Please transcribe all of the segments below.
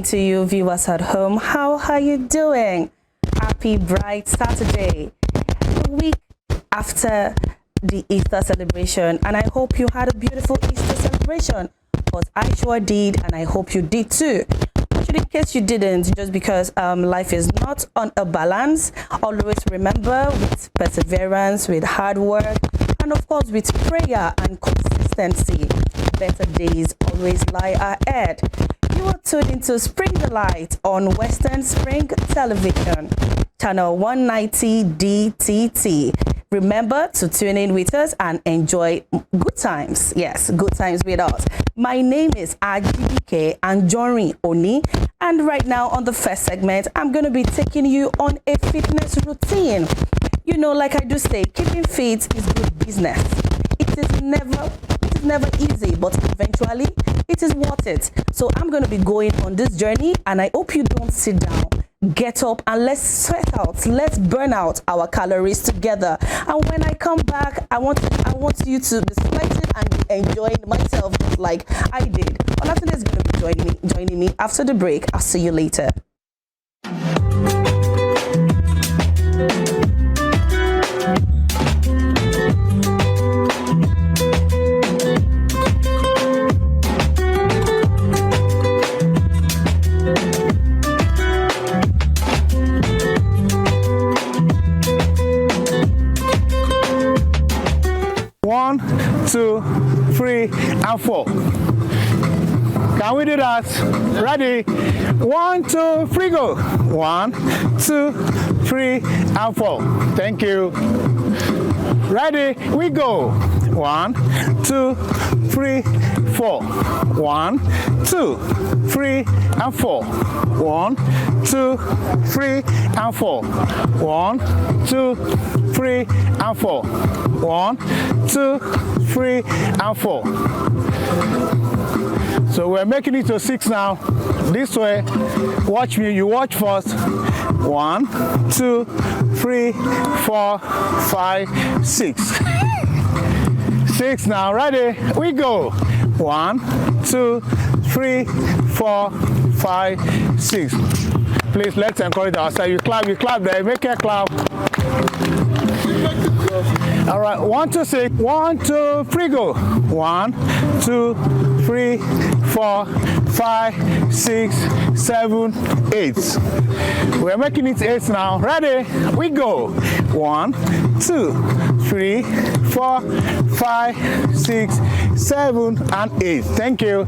morning to you viewers at home. How are you doing? Happy bright Saturday, the week after the Easter celebration, and I hope you had a beautiful Easter celebration, because I sure did, and I hope you did too. But in case you didn't, just because life is not on a balance, always remember, with perseverance, with hard work, and of course with prayer and consistency, better days always lie ahead. You are tuned into Spring Delight on Western Spring Television, channel 190 DTT. Remember to tune in with us and enjoy good times. Yes, good times with us. My name is Ajibike Anjorin Oni, and right now on the first segment, I'm going to be taking you on a fitness routine. You know, like I do say, keeping fit is good business. It is never easy, but eventually it is worth it. So I'm going to be going on this journey, and I hope you don't sit down. Get up and let's sweat out. Let's burn out our calories together. And when I come back, I want you to be sweating and enjoying myself just like I did. Olatunde is going to be joining me after the break. I'll see you later. One, two, three, and four. Can we do that? Ready? 1, 2, 3, go. 1, 2, 3, and 4. Thank you. Ready? We go. 1, 2, 3, 4. 1, 2, 3, and 4. 1, 2, 3, and 4. 1, 2, 3, and 4. 1, 2, 3, and 4. So we're making it to 6 now. This way. Watch me. You watch first. 1, 2, 3, 4, 5, 6. 6 now. Ready? We go. 1, 2, 3, 4, 5, 6. Please, let's encourage ourselves. You clap there. Make a clap. All right, 1, 2, 6. 1, 2, 3, go. 1, 2, 3, 4, 5, 6, 7, 8. We're making it 8 now. Ready? We go. 1, 2, 3, 4, 5, 6, 7, and 8. Thank you.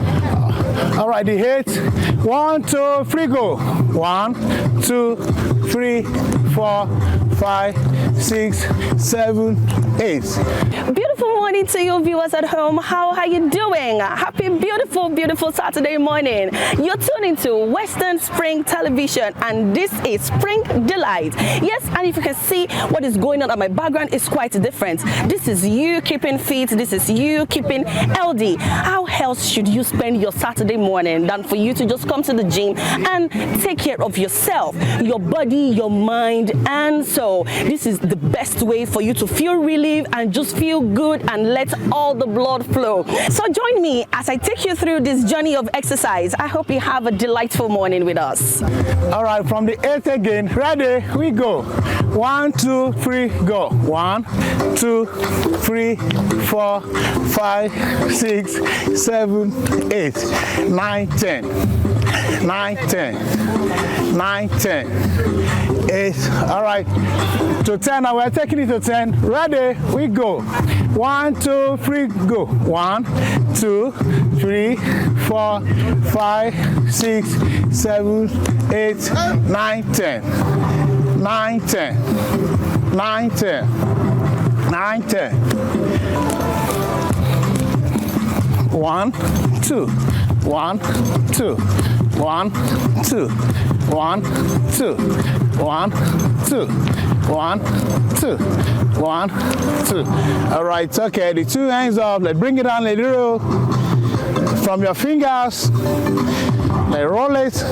All right, the 8. 1, 2, 3, go. 1, 2, 3, 4, 5, 6, 7, 8. Beautiful morning to you viewers at home. How are you doing? Happy beautiful Saturday morning. You're tuned into Western Spring Television, and this is Spring Delight. Yes, and if you can see what is going on at my background is quite different. This is you keeping fit. This is you keeping healthy. How else should you spend your Saturday morning than for you to just come to the gym and take care of yourself, your body, your mind, and so this is the best way for you to feel relief and just feel good and let all the blood flow. So join me as I take you through this journey of exercise. I hope you have a delightful morning with us. All right, from the 8th again. Ready? We go. 1, 2, 3, go. 1, 2, 3, 4, 5, 6, 7, 8, 9, 10. 9, 10. 9, 10. 8. All right. To 10 now. We're taking it to 10. Ready? We go. 1, 2, 3, go. 1, 2, 3, 4, 5, 6, 7, 8, 9, 10. 9, 10. 9, 10. 9, 10. 1, 2. 1, 2. 1, 2. 1, 2. 1, 2. 1, 2. 1, 2. All right, okay. The 2 hands up. Let's bring it down a little. From your fingers, let's roll it.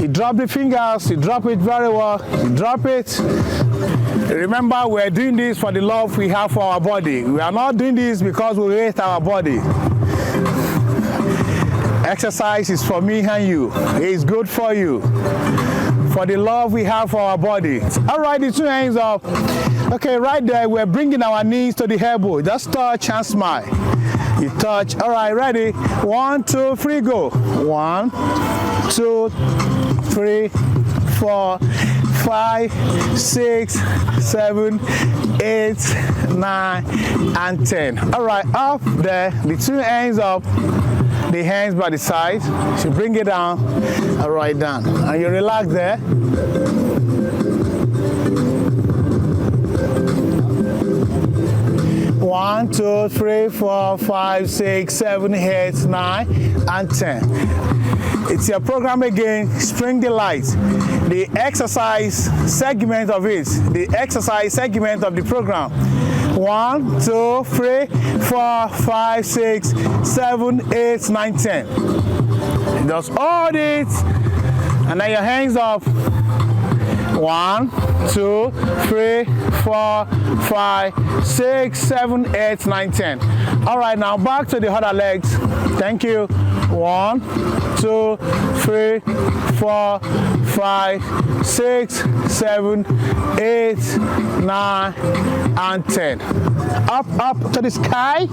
You drop the fingers. You drop it very well. You drop it. Remember, we're doing this for the love we have for our body. We are not doing this because we hate our body. Exercise is for me and you. It's good for you. For the love we have for our body. All right, the two hands up. Okay, right there, we're bringing our knees to the elbow. Just touch and smile. You touch. All right, ready? 1, 2, 3, go. 1, 2, 3, 4, 5, 6, 7, 8, 9, and 10. All right, up there, the two hands up. The hands by the side. So bring it down. All right, down. And you relax there. 1, 2, 3, 4, 5, 6, 7, 8, 9, and 10. It's your program again, Spring Delight. The exercise segment of it, the exercise segment of the program. 1, 2, 3, 4, 5, 6, 7, 8, 9, 10. Just hold it, and then your hands up. 1, 2, 3, 4, 5, 6, 7, 8, 9, 10. All right, now back to the other legs. Thank you. 1, 2, 3, 4, 5, 6, 7, 8, 9, and 10. Up to the sky.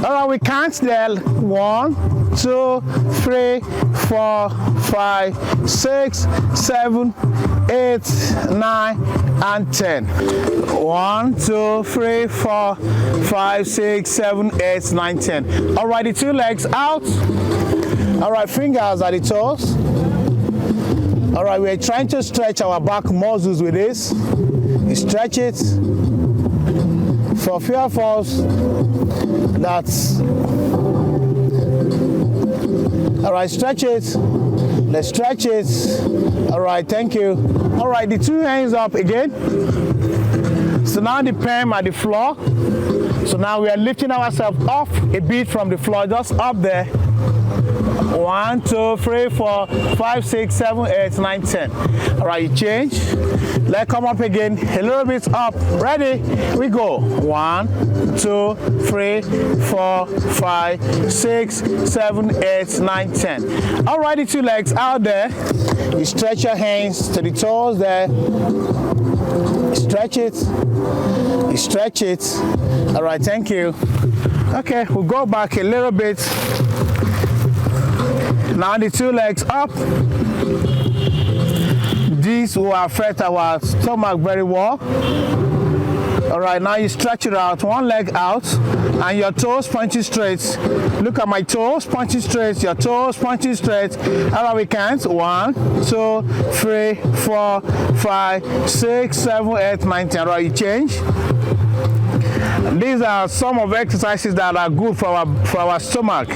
All right, we count there. 1, 2, 3, 4, 5, 6, 7, 8, 9, and 10. 1, 2, 3, 4, 5, 6, 7, 8, 9, 10. All right, the two legs out. All right, fingers at the toes. All right, we're trying to stretch our back muscles with this. You stretch it. For few of us, that's... All right, stretch it. Let's stretch it. All right, thank you. All right, the two hands up again. So now the palm at the floor. So now we are lifting ourselves off a bit from the floor, just up there. 1, 2, 3, 4, 5, 6, 7, 8, 9, 10. All right, you change. Let's come up again, a little bit up. Ready? We go. 1, 2, 3, 4, 5, 6, 7, 8, 9, 10. All right, the two legs out there. You stretch your hands to the toes there. Stretch it. You stretch it. All right, thank you. Okay, we'll go back a little bit. Now the two legs up. These will affect our stomach very well. All right, now you stretch it out, one leg out, and your toes pointing straight. Look at my toes pointing straight, your toes pointing straight. All right, we count. 1, 2, 3, 4, 5, 6, 7, 8, 9, 10. All right, you change. These are some of the exercises that are good for our stomach,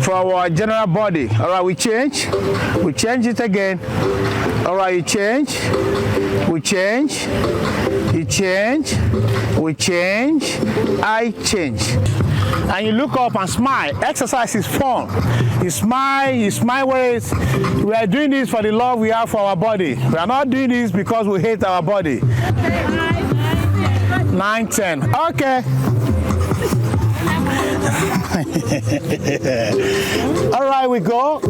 for our general body. All right, we change it again. All right, you change, we change, you change, we change, I change. And you look up and smile. Exercise is fun. You smile where it's, we are doing this for the love we have for our body. We are not doing this because we hate our body. 9, 10. Okay. All right, we go.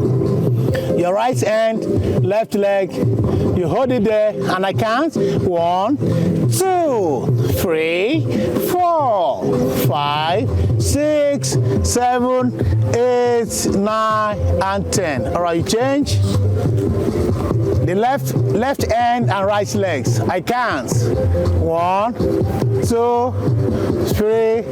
Your right hand, left leg, you hold it there, and I count. 1, 2, 3, 4, 5, 6, 7, 8, 9, and 10. All right, you change. The left hand and right legs. I count. 1, 2, 3,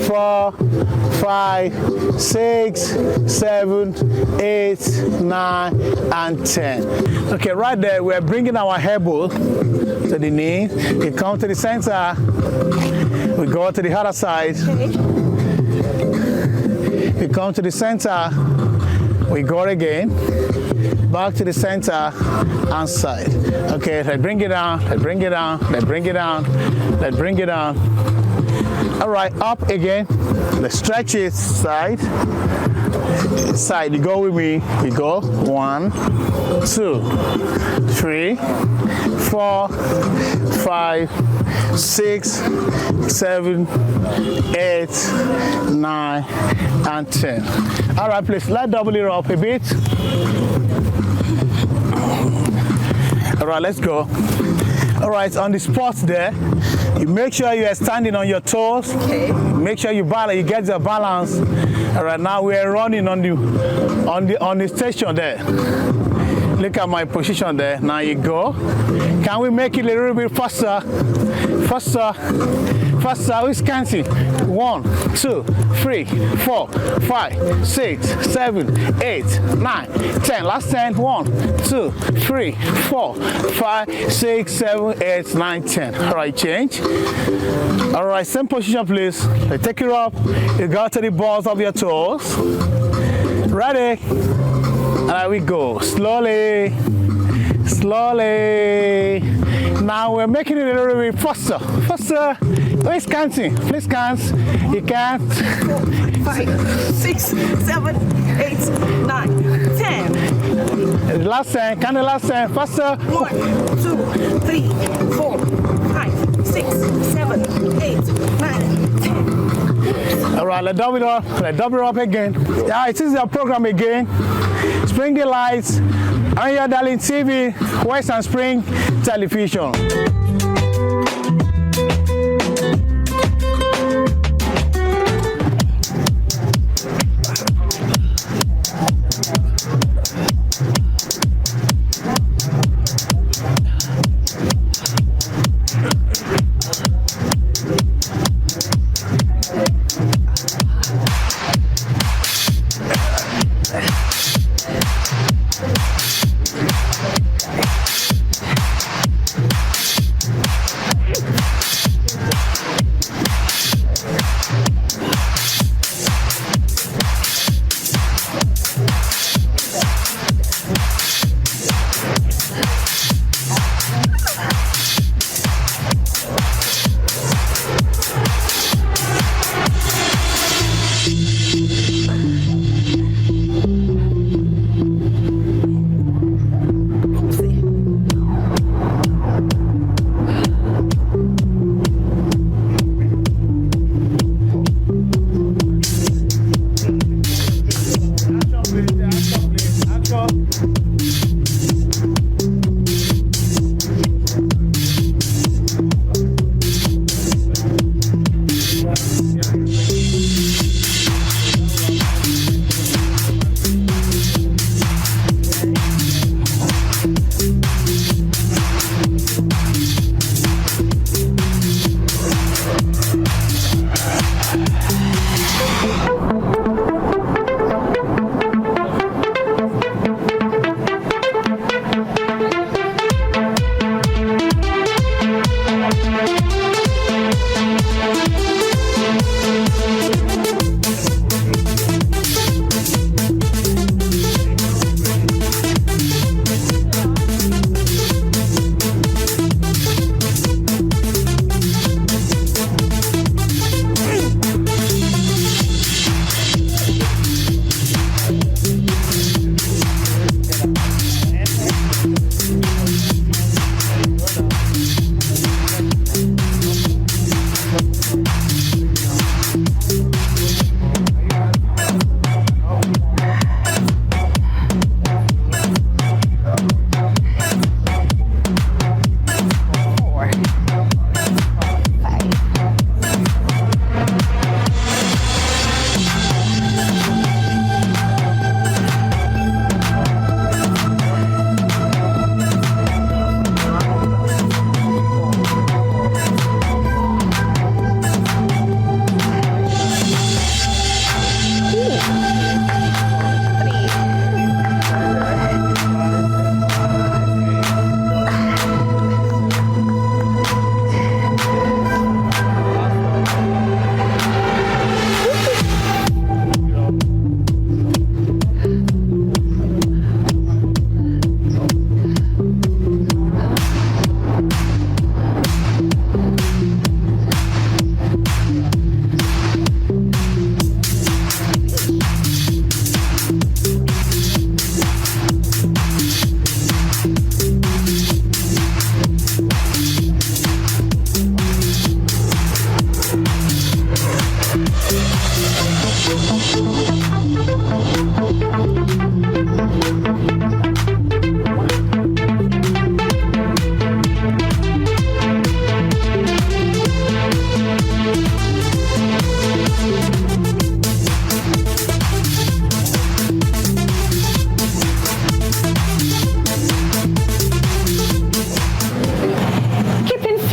4, 5, 6, 7, 8, 9, and 10. Okay, right there, we're bringing our elbow to the knee. We come to the center. We go to the other side. We come to the center. We go again. Back to the center and side. Okay, let's bring it down. Let's bring it down. Let's bring it down. Let's bring it down. All right, up again. Let's stretch it side. Side, you go with me. We go 1, 2, 3, 4, 5, 6, 7, 8, 9, and 10. All right, please, let's double it up a bit. All right, let's go. All right, on the spots there, you make sure you are standing on your toes. Okay. Make sure you balance, you get the balance. All right, now we are running on the station there. Look at my position there. Now you go. Can we make it a little bit faster? Faster. Faster. Who's counting? 1, 2, 3, 4, 5, 6, 7, 8, 9, 10. Last 10. 1, 2, 3, 4, 5, 6, 7, 8, 9, 10. All right, change. All right, same position, please. I take it up. You go to the balls of your toes. Ready? And there we go. Slowly. Slowly. Now we're making it a little bit faster. Faster. Please counting. Please count. You can't. 5, 6, 7, 8, 9, 10. The last 10. Count the last 10. Faster. 1, 2, 3, 4, 5, 6, 7, 8, 9, 10. All right, let's double it up. Let's double it up again. Yeah, it is our program again. Spring the lights on your darling TV, Western Spring Television.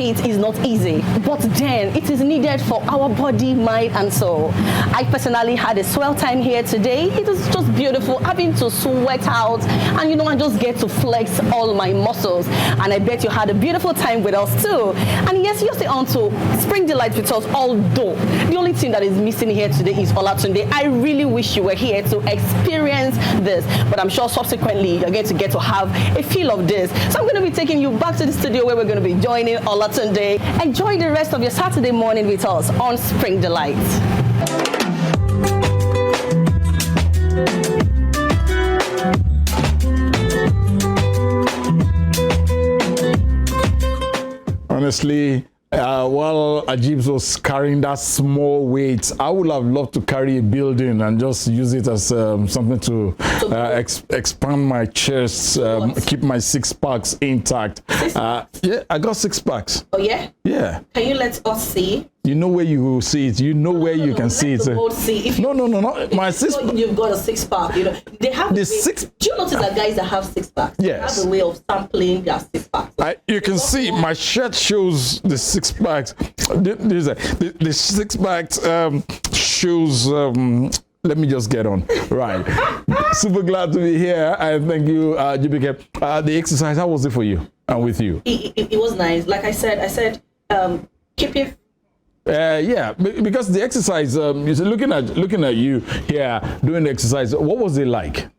heat is not easy, but then it is needed for our body, mind, and soul. I personally had a swell time here today. It was just beautiful, having to sweat out, and I just get to flex all my muscles. And I bet you had a beautiful time with us too. And yes, you're still on to Spring Delight with us, although the only thing that is missing here today is Olatunde. I really wish you were here to experience this, but I'm sure subsequently you're going to get to have a feel of this. So I'm going to be taking you back to the studio where we're going to be joining Olatunde. Enjoy the rest of your Saturday morning with us on Spring Delight. Honestly, while Ajibs was carrying that small weight, I would have loved to carry a building and just use it as something to expand my chest, keep my 6 packs intact. Yeah, I got 6 packs. Oh yeah? Yeah. Can you let us see? You know where you will see it. You know where you can see it. No. My 6. You've got a 6-pack. They have the 6. Do you notice that guys that have 6-packs? Yes. Have a way of sampling their 6-packs. You can see my shirt shows the 6 packs. The 6 packs shows. Let me just get on. Right. Super glad to be here. And thank you, GBK. The exercise, how was it for you and with you? It was nice. Like I said, keep it. Yeah, because the exercise, looking at you here doing the exercise, what was it like?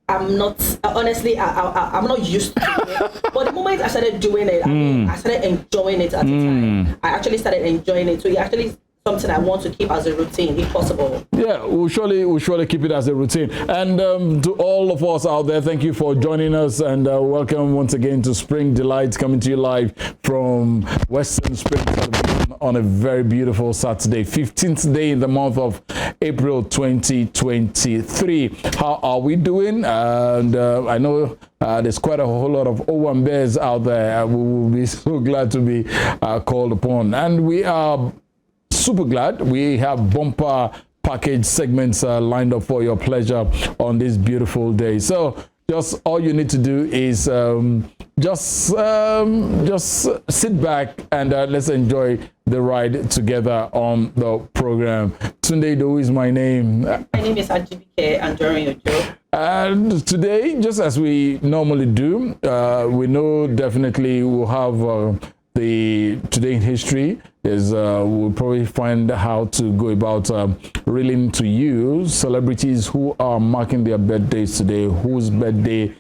I'm not honestly. I'm not used to it. But the moment I started doing it, I started enjoying it at the time. I actually started enjoying it. So it actually something I want to keep as a routine, if possible. Yeah, we'll surely keep it as a routine. And to all of us out there, thank you for joining us, and welcome once again to Spring Delight, coming to you live from Western Spring Celebration on a very beautiful Saturday, 15th day in the month of April 2023. How are we doing? And I know there's quite a whole lot of Owambears out there. We will be so glad to be called upon. And we are super glad we have bumper package segments lined up for your pleasure on this beautiful day. So just all you need to do is just sit back and let's enjoy the ride together on the program. Tunde Idowu is my name. My name is Ajibike Anjorin. And today, just as we normally do, we know definitely we'll have the Today in History. We'll probably find how to go about reeling to you celebrities who are marking their birthdays today, whose birthday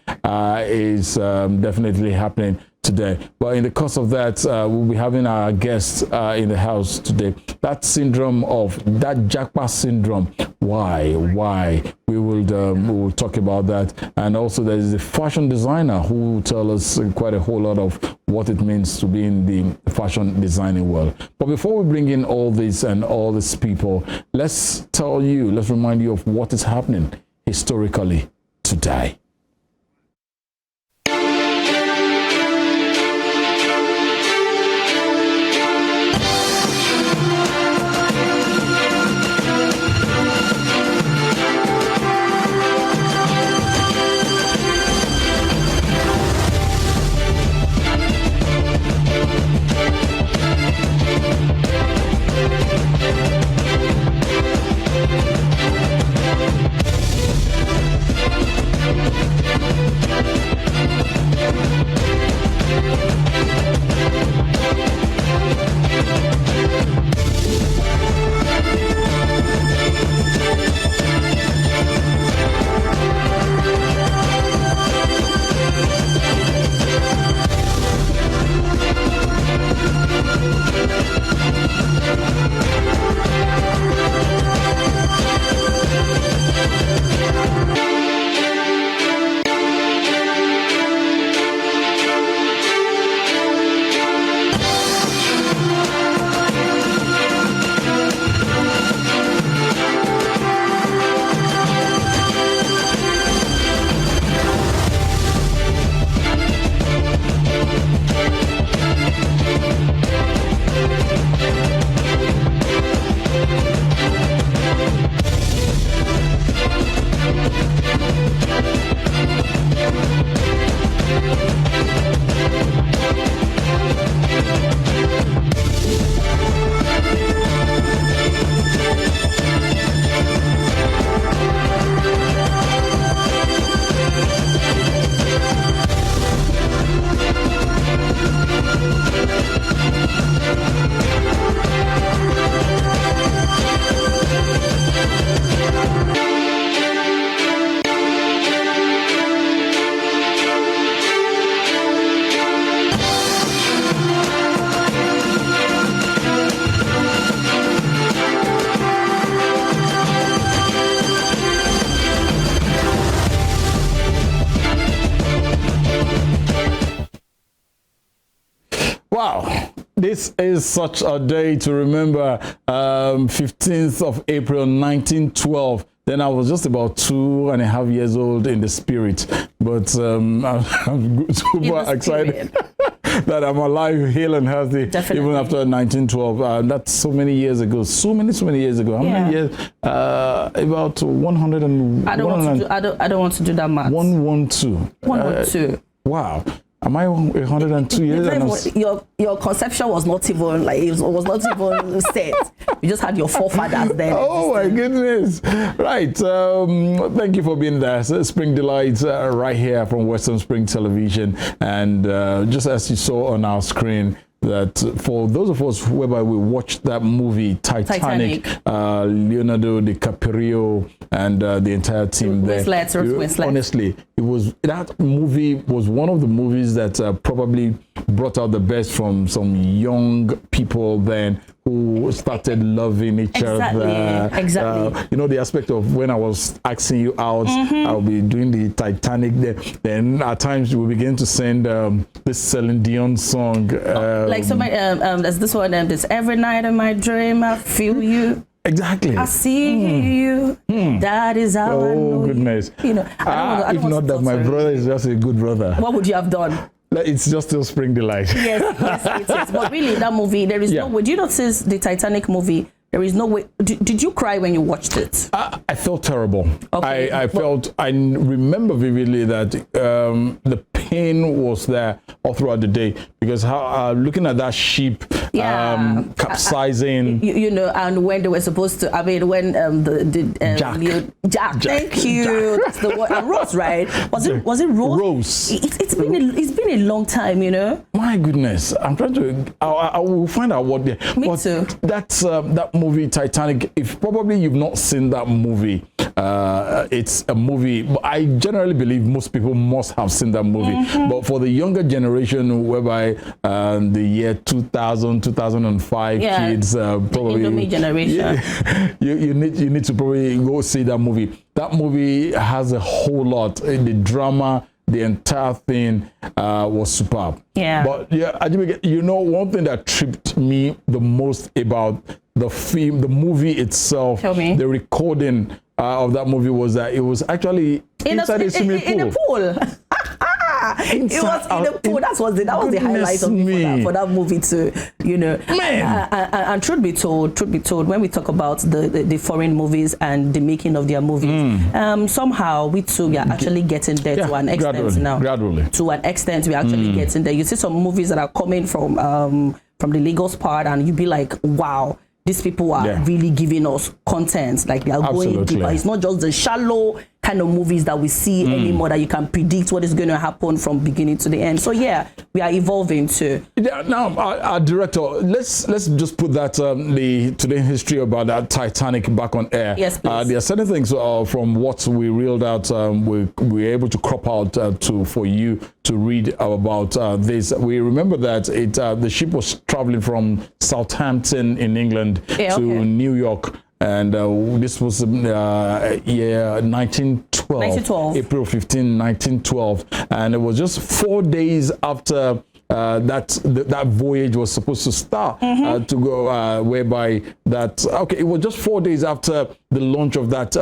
is definitely happening today. But in the course of that, we'll be having our guests in the house today. That syndrome of that Japa syndrome. Why? We will talk about that. And also there is a fashion designer who will tell us quite a whole lot of what it means to be in the fashion designing world. But before we bring in all this and all these people, let's remind you of what is happening historically today. Wow. This is such a day to remember. 15th of April, 1912. Then I was just about 2.5 years old in the spirit. But I'm super excited that I'm alive, hale and healthy, Definitely. even after 1912. That's so many years ago. So many years ago. How many years? About 100 and... I don't want to do that math. 112. 112. Wow. Am I 102 years? And Your conception was not even like it was not even set. You just had your forefathers then. Oh my goodness! Right. Thank you for being there. So Spring Delights right here from Western Spring Television, and just as you saw on our screen, that for those of us whereby we watched that movie Titanic. Leonardo DiCaprio and the entire team there. Winslet. Honestly, that movie was one of the movies that probably brought out the best from some young people then who started loving each other. Exactly. You know, the aspect of when I was asking you out, I'll be doing the Titanic there. Then at times we begin to send this Celine Dion song. Like so, there's this one. This every night in my dream, I feel you. Exactly. I see you. That is how I know. Oh goodness. You know, I if not that, my brother is just a good brother. What would you have done? It's just still Spring Delight. Yes, it is. But really, that movie, there is no way. Do you notice the Titanic movie? There is no way. Did you cry when you watched it? I felt terrible. Okay. I remember vividly that the pain was there all throughout the day because looking at that ship capsizing. You know, and when they were supposed to, I mean, when Jack. Thank you. That's the word. Rose, right? Was it Rose? Rose. It's been a long time, you know. My goodness, I'm trying to. I will find out what. Me too. That's that movie Titanic. If probably you've not seen that movie, it's a movie. But I generally believe most people must have seen that movie. But for the younger generation, whereby the year 2000, 2005 kids, probably the Indomie generation, you need to probably go see that movie. That movie has a whole lot. The drama. The entire thing was superb. Yeah. But you know, one thing that tripped me the most about the film, the movie itself, the recording of that movie was that it was actually inside a swimming pool. In a pool. It was in the pool. That was the highlight of me for that movie too. You know, and truth be told, when we talk about the foreign movies and the making of their movies, somehow we too are actually getting there to an extent now. Gradually. To an extent, we're actually getting there. You see some movies that are coming from the Lagos part, and you be like, wow. These people are really giving us content, like they are going deeper. It's not just the shallow kind of movies that we see anymore that you can predict what is going to happen from beginning to the end. So yeah, we are evolving too. Yeah, now, our director, let's just put that today history about that Titanic back on air. Yes, please. There are certain things from what we reeled out. We were able to crop out for you to read about this. We remember that the ship was traveling from Southampton in England to New York. And this was year 1912, April 15, 1912. And it was just 4 days after that voyage was supposed to start to go, whereby it was just 4 days after the launch of that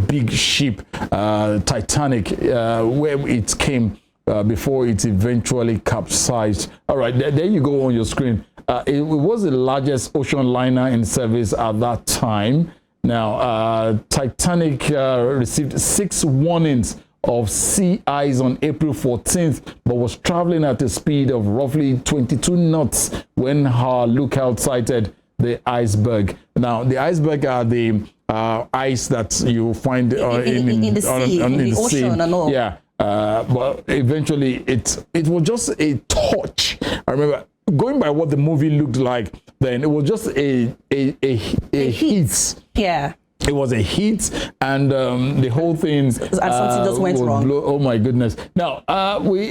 big ship, Titanic, where it came before it eventually capsized. All right, there you go on your screen. It was the largest ocean liner in service at that time. Now, Titanic received 6 warnings of sea ice on April 14th, but was traveling at a speed of roughly 22 knots when her lookout sighted the iceberg. Now, the iceberg are the ice that you find in the sea, in the ocean and all. Yeah, but eventually it was just a touch. I remember going by what the movie looked like then, it was just a heat. Yeah. It was a heat, and the whole thing something just went wrong. Oh my goodness! Now we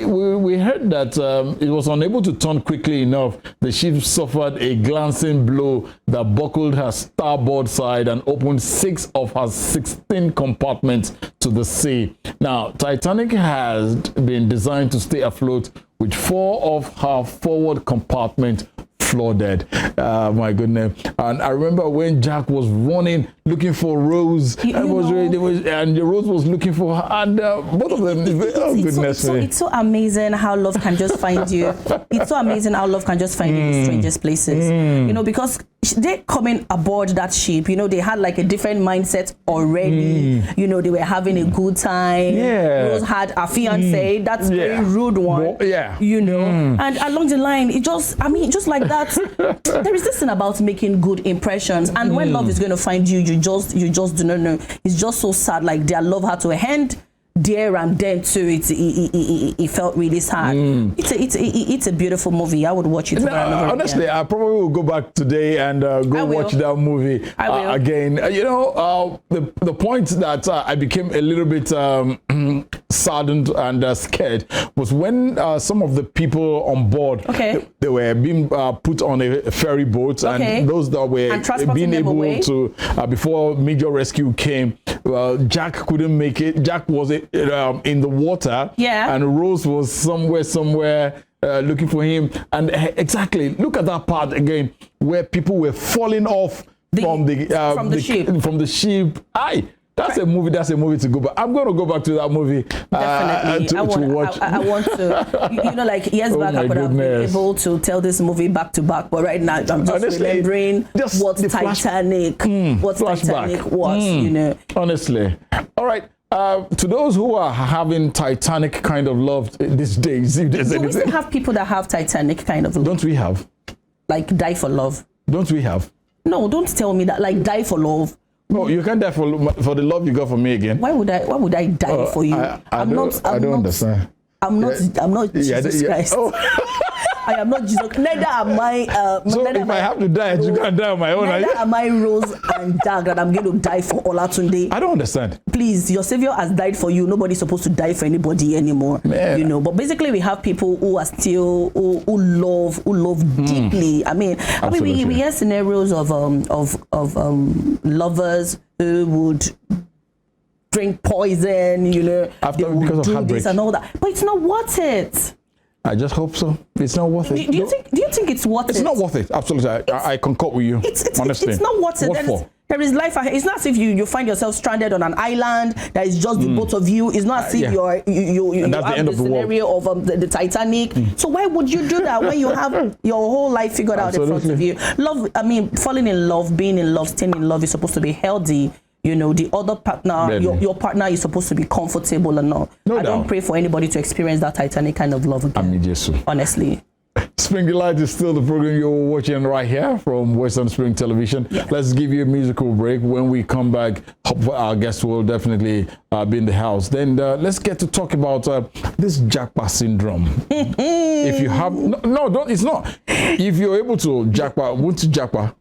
heard that it was unable to turn quickly enough. The ship suffered a glancing blow that buckled her starboard side and opened 6 of her 16 compartments to the sea. Now, Titanic has been designed to stay afloat with 4 of her forward compartment flooded. My goodness. And I remember when Jack was running looking for Rose, and Rose was looking for her, and both of them, it's so amazing how love can just find you. It's so amazing how love can just find you in the strangest places. You know, because they coming aboard that ship, you know, they had like a different mindset already. You know, they were having a good time. Rose had a fiance, that's a very rude one. You know, and along the line, it just, I mean, just like that, there is this thing about making good impressions, and when love is going to find you, you just do not know. It's just so sad. Like their love had to end there and then too. It felt really sad. It's a beautiful movie. I would watch it over and over honestly again. I probably will go back today and go watch that movie again. You know, the point that I became a little bit saddened and scared was when some of the people on board, they were being put on a ferry boat, and those that were being able to before major rescue came, Jack couldn't make it. Jack was in the water, and Rose was somewhere looking for him. And exactly, look at that part again where people were falling off from the ship. That's a movie. That's a movie to go back. I'm going to go back to that movie. Definitely, to watch. I want to. You know, like years back, I could have been able to tell this movie back to back, but right now I'm just remembering what Titanic was. You know, honestly. All right. To those who are having Titanic kind of love these days, if there's we still have people that have Titanic kind of love. Don't we have? Like die for love. Don't we have? No, don't tell me that. Like die for love. No, you can't die for the love you got for me again. Why would I die for you? I don't understand. I'm not Jesus Christ. I am not Jesus. Neither am I. So if I have to die, you can't die on my own. Neither am I Rose and Jack that I'm going to die for Olatunde. I don't understand. Please, your savior has died for you. Nobody's supposed to die for anybody anymore. Man. You know. But basically, we have people who are still who love deeply. I mean, we hear scenarios of lovers who would drink poison. You know, because of heartbreak this and all that. But it's not worth it. I just hope so. It's not worth it. Do you think it's worth it? It's not worth it. Absolutely. I concur with you. Honestly. It's not worth it. What for? There is life ahead. It's not as if you find yourself stranded on an island that is just the both of you. It's not as if you have the scenario of the Titanic. So why would you do that when you have your whole life figured out in front of you? Love, I mean, falling in love, being in love, staying in love is supposed to be healthy. You know, the other partner, your partner is supposed to be comfortable or not. I don't pray for anybody to experience that Titanic kind of love again. Honestly. Spring Delight is still the program you're watching right here from Western Spring Television. Let's give you a musical break. When we come back, our guest will definitely be in the house. Then let's get to talk about this Japa syndrome. If you have it's not. If you're able to Japa, what's Japa?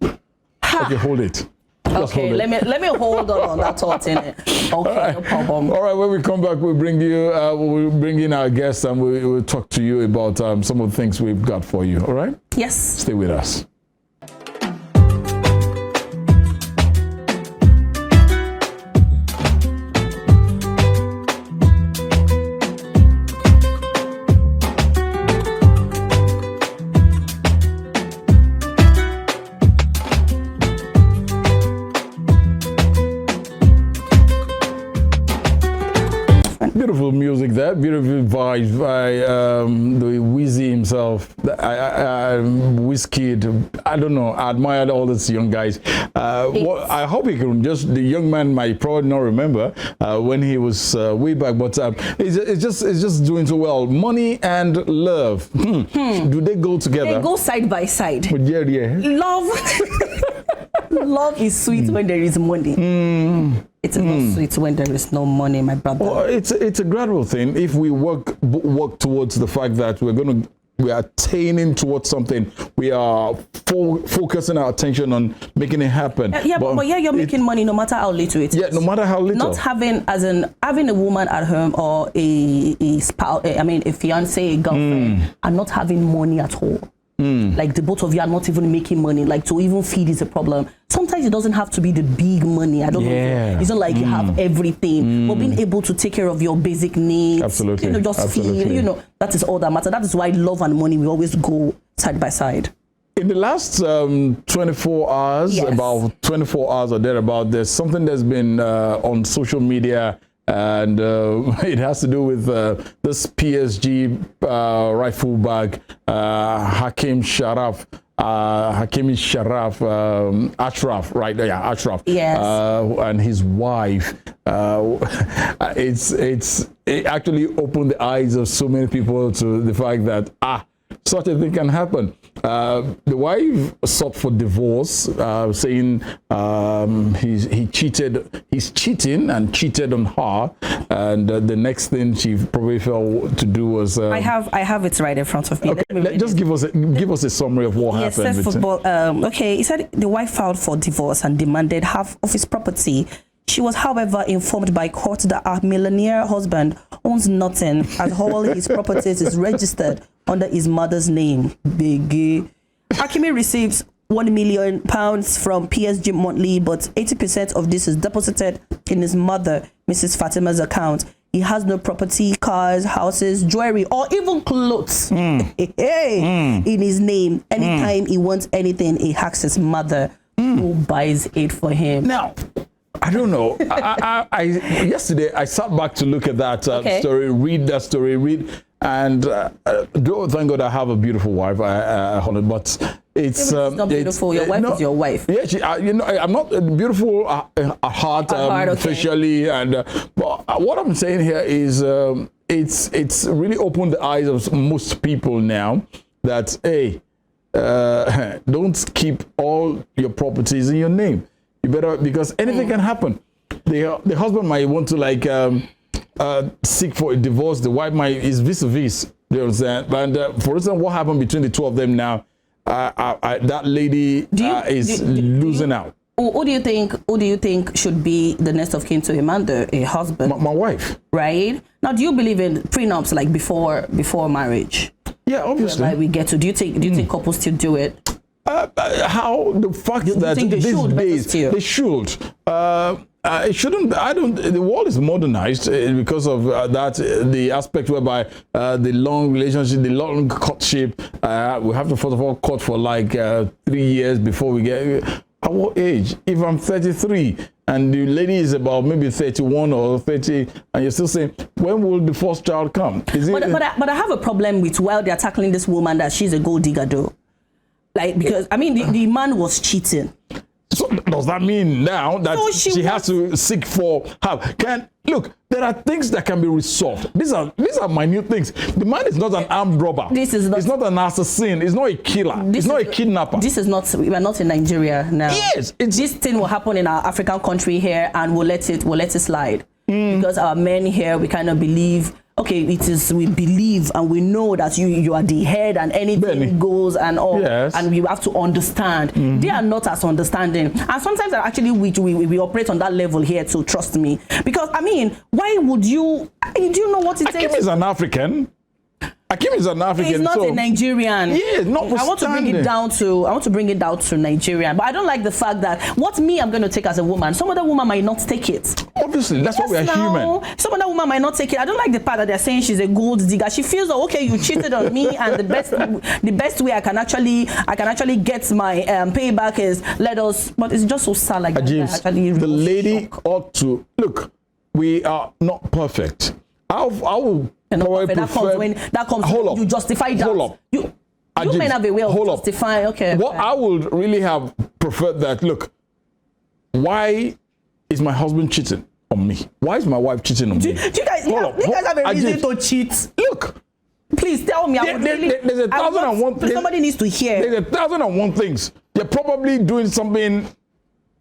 Okay, hold it. Okay, let me hold on that thought in it. Okay, no problem. All right, when we come back, we'll bring in our guests and we'll talk to you about some of the things we've got for you. All right? Yes. Stay with us. Beautiful music there, beautiful vibes by the Wheezy himself, Wizkid. I don't know, I admired all these young guys. I hope he can the young man might probably not remember when he was way back, but it's just doing so well. Money and love, do they go together? They go side by side. Yeah. Love is sweet when there is money. It's not sweet when there is no money, my brother. Well, it's a gradual thing. If we work towards the fact that we are attaining towards something, we are focusing our attention on making it happen. But you're making money no matter how little it is. Yeah, no matter how little. Not having a woman at home or a spouse, a fiance, a girlfriend, and not having money at all. like the both of you are not even making money, like to even feed is a problem. Sometimes it doesn't have to be the big money. I don't know. It's not like you have everything, but being able to take care of your basic needs, Absolutely. you know, just Absolutely. feed, you know, that is all that matters. That is why love and money will always go side by side. In the last 24 hours, Yes. about 24 hours or thereabout, there's something that's been on social media, and it has to do with this PSG right fullback, Hakimi Sharaf, Ashraf, right? Yeah, Ashraf. Yes. And his wife. It actually opened the eyes of so many people to the fact that such a thing can happen. The wife sought for divorce, saying he's cheating and cheated on her, and the next thing she probably felt to do was. I have it right in front of me. Okay, just give us a summary of what Yes, happened. football. Okay, he said the wife filed for divorce and demanded half of his property. She was, however, informed by court that her millionaire husband owns nothing, as all his properties is registered under his mother's name. Biggie. Hakimi receives £1 million from PSG monthly, but 80% of this is deposited in his mother, Mrs. Fatima's account. He has no property, cars, houses, jewelry, or even clothes in his name. Anytime he wants anything, he asks his mother, who buys it for him. Now, I don't know. Yesterday I sat back to look at that story, read that story, and thank God I have a beautiful wife, but it's not beautiful. Your wife is your wife. Yeah, I'm not beautiful at heart, officially, and but what I'm saying here is it's really opened the eyes of most people now that don't keep all your properties in your name. You better, because anything can happen. The husband might want to seek for a divorce. The wife is vis-a-vis. You understand? And for instance, what happened between the two of them now? That lady is losing out. Who do you think should be the next of kin to him and a husband? My wife. Right now, do you believe in prenups like before marriage? Yeah, obviously. Like we get to. Do you think couples still do it? How the fact that these days they should. It shouldn't. I don't. The world is modernized because of that. The aspect whereby the long relationship, the long courtship, we have to first of all court for like 3 years before we get. At what age? If I'm 33 and the lady is about maybe 31 or 30, and you're still saying, when will the first child come? But I have a problem with while they're tackling this woman that she's a gold digger though. Like, because I mean the man was cheating. So does that mean now that she has to seek for help? Look, there are things that can be resolved. These are minute things. The man is not an armed robber. It's not an assassin. It's not a killer. It's not a kidnapper. We are not in Nigeria now. Yes, this thing will happen in our African country here, and we'll let it slide because our men here, we kind of believe. Okay, we believe and we know that you are the head and anything goes and all, and we have to understand. They are not as understanding, and sometimes actually we operate on that level here. So trust me, because I mean, why would you? Do you know what it takes? Hakim is an African. Hakim is an African. He's not a Nigerian. Yeah, I want to bring it down to Nigerian, but I don't like the fact that I'm going to take as a woman, some other woman might not take it. Obviously, that's why we are human. Some other woman might not take it. I don't like the part that they're saying she's a gold digger. She feels that okay, you cheated on me, and the best way I can actually get my payback is let us. But it's just so sad. Like James, the lady ought to look. We are not perfect. I will. That comes when you justify that. Hold up. You may have a way of justifying. Okay. What I would really have preferred that. Look, why is my husband cheating on me? Why is my wife cheating on me? Do you guys have a reason to cheat? Look, please tell me. There's 1,001 things. Somebody needs to hear. There's 1,001 things. You're probably doing something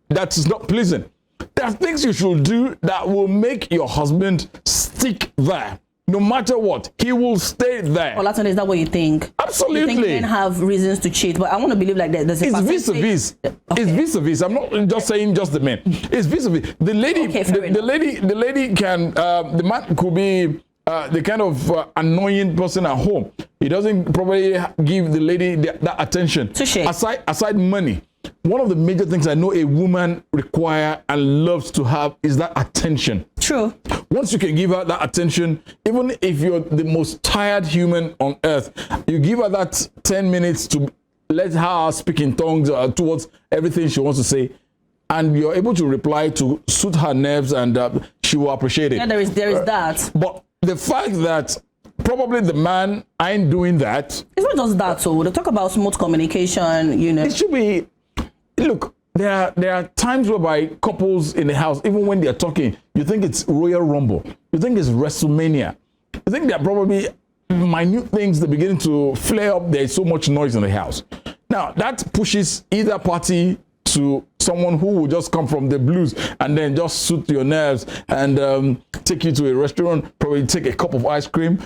that is not pleasing. There are things you should do that will make your husband stick there. No matter what, he will stay there. Olatunde, is that what you think? Absolutely. You think men have reasons to cheat, but I want to believe like that. There's a vis-a-vis. Okay. It's vis-a-vis. I'm not just saying just the men. It's vis-a-vis. The lady, the lady can. The man could be the kind of annoying person at home. He doesn't probably give the lady that attention. Touche. Aside money, one of the major things I know a woman require and loves to have is that attention. True. Once you can give her that attention, even if you're the most tired human on earth, you give her that 10 minutes to let her speak in tongues towards everything she wants to say, and you're able to reply to suit her nerves, and she will appreciate it. Yeah, there is that. But the fact that probably the man ain't doing that. It's not just that. So they talk about smooth communication. It should be. Look, there are times whereby couples in the house, even when they're talking, you think it's Royal Rumble, you think it's WrestleMania, you think they're probably minute things that begin to flare up. There's so much noise in the house. Now that pushes either party to someone who will just come from the blues and then just suit your nerves and take you to a restaurant, probably take a cup of ice cream,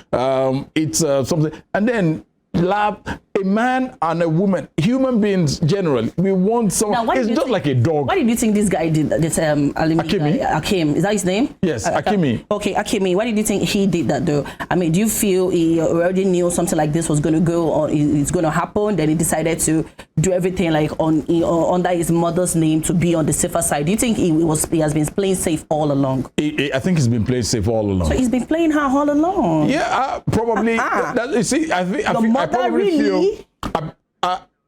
eat something, and then laugh. A man and a woman, human beings generally, we want someone. It's just like a dog. Why did you think this guy did that? This Akimi? Akim, is that his name? Yes, Akimi. Okay, Akimi. Why did you think he did that though? I mean, do you feel he already knew something like this was going to go on? It's going to happen. Then he decided to do everything like under his mother's name to be on the safer side. Do you think he has been playing safe all along? I think he's been playing safe all along. So he's been playing her all along. Yeah, probably. You see, I probably feel.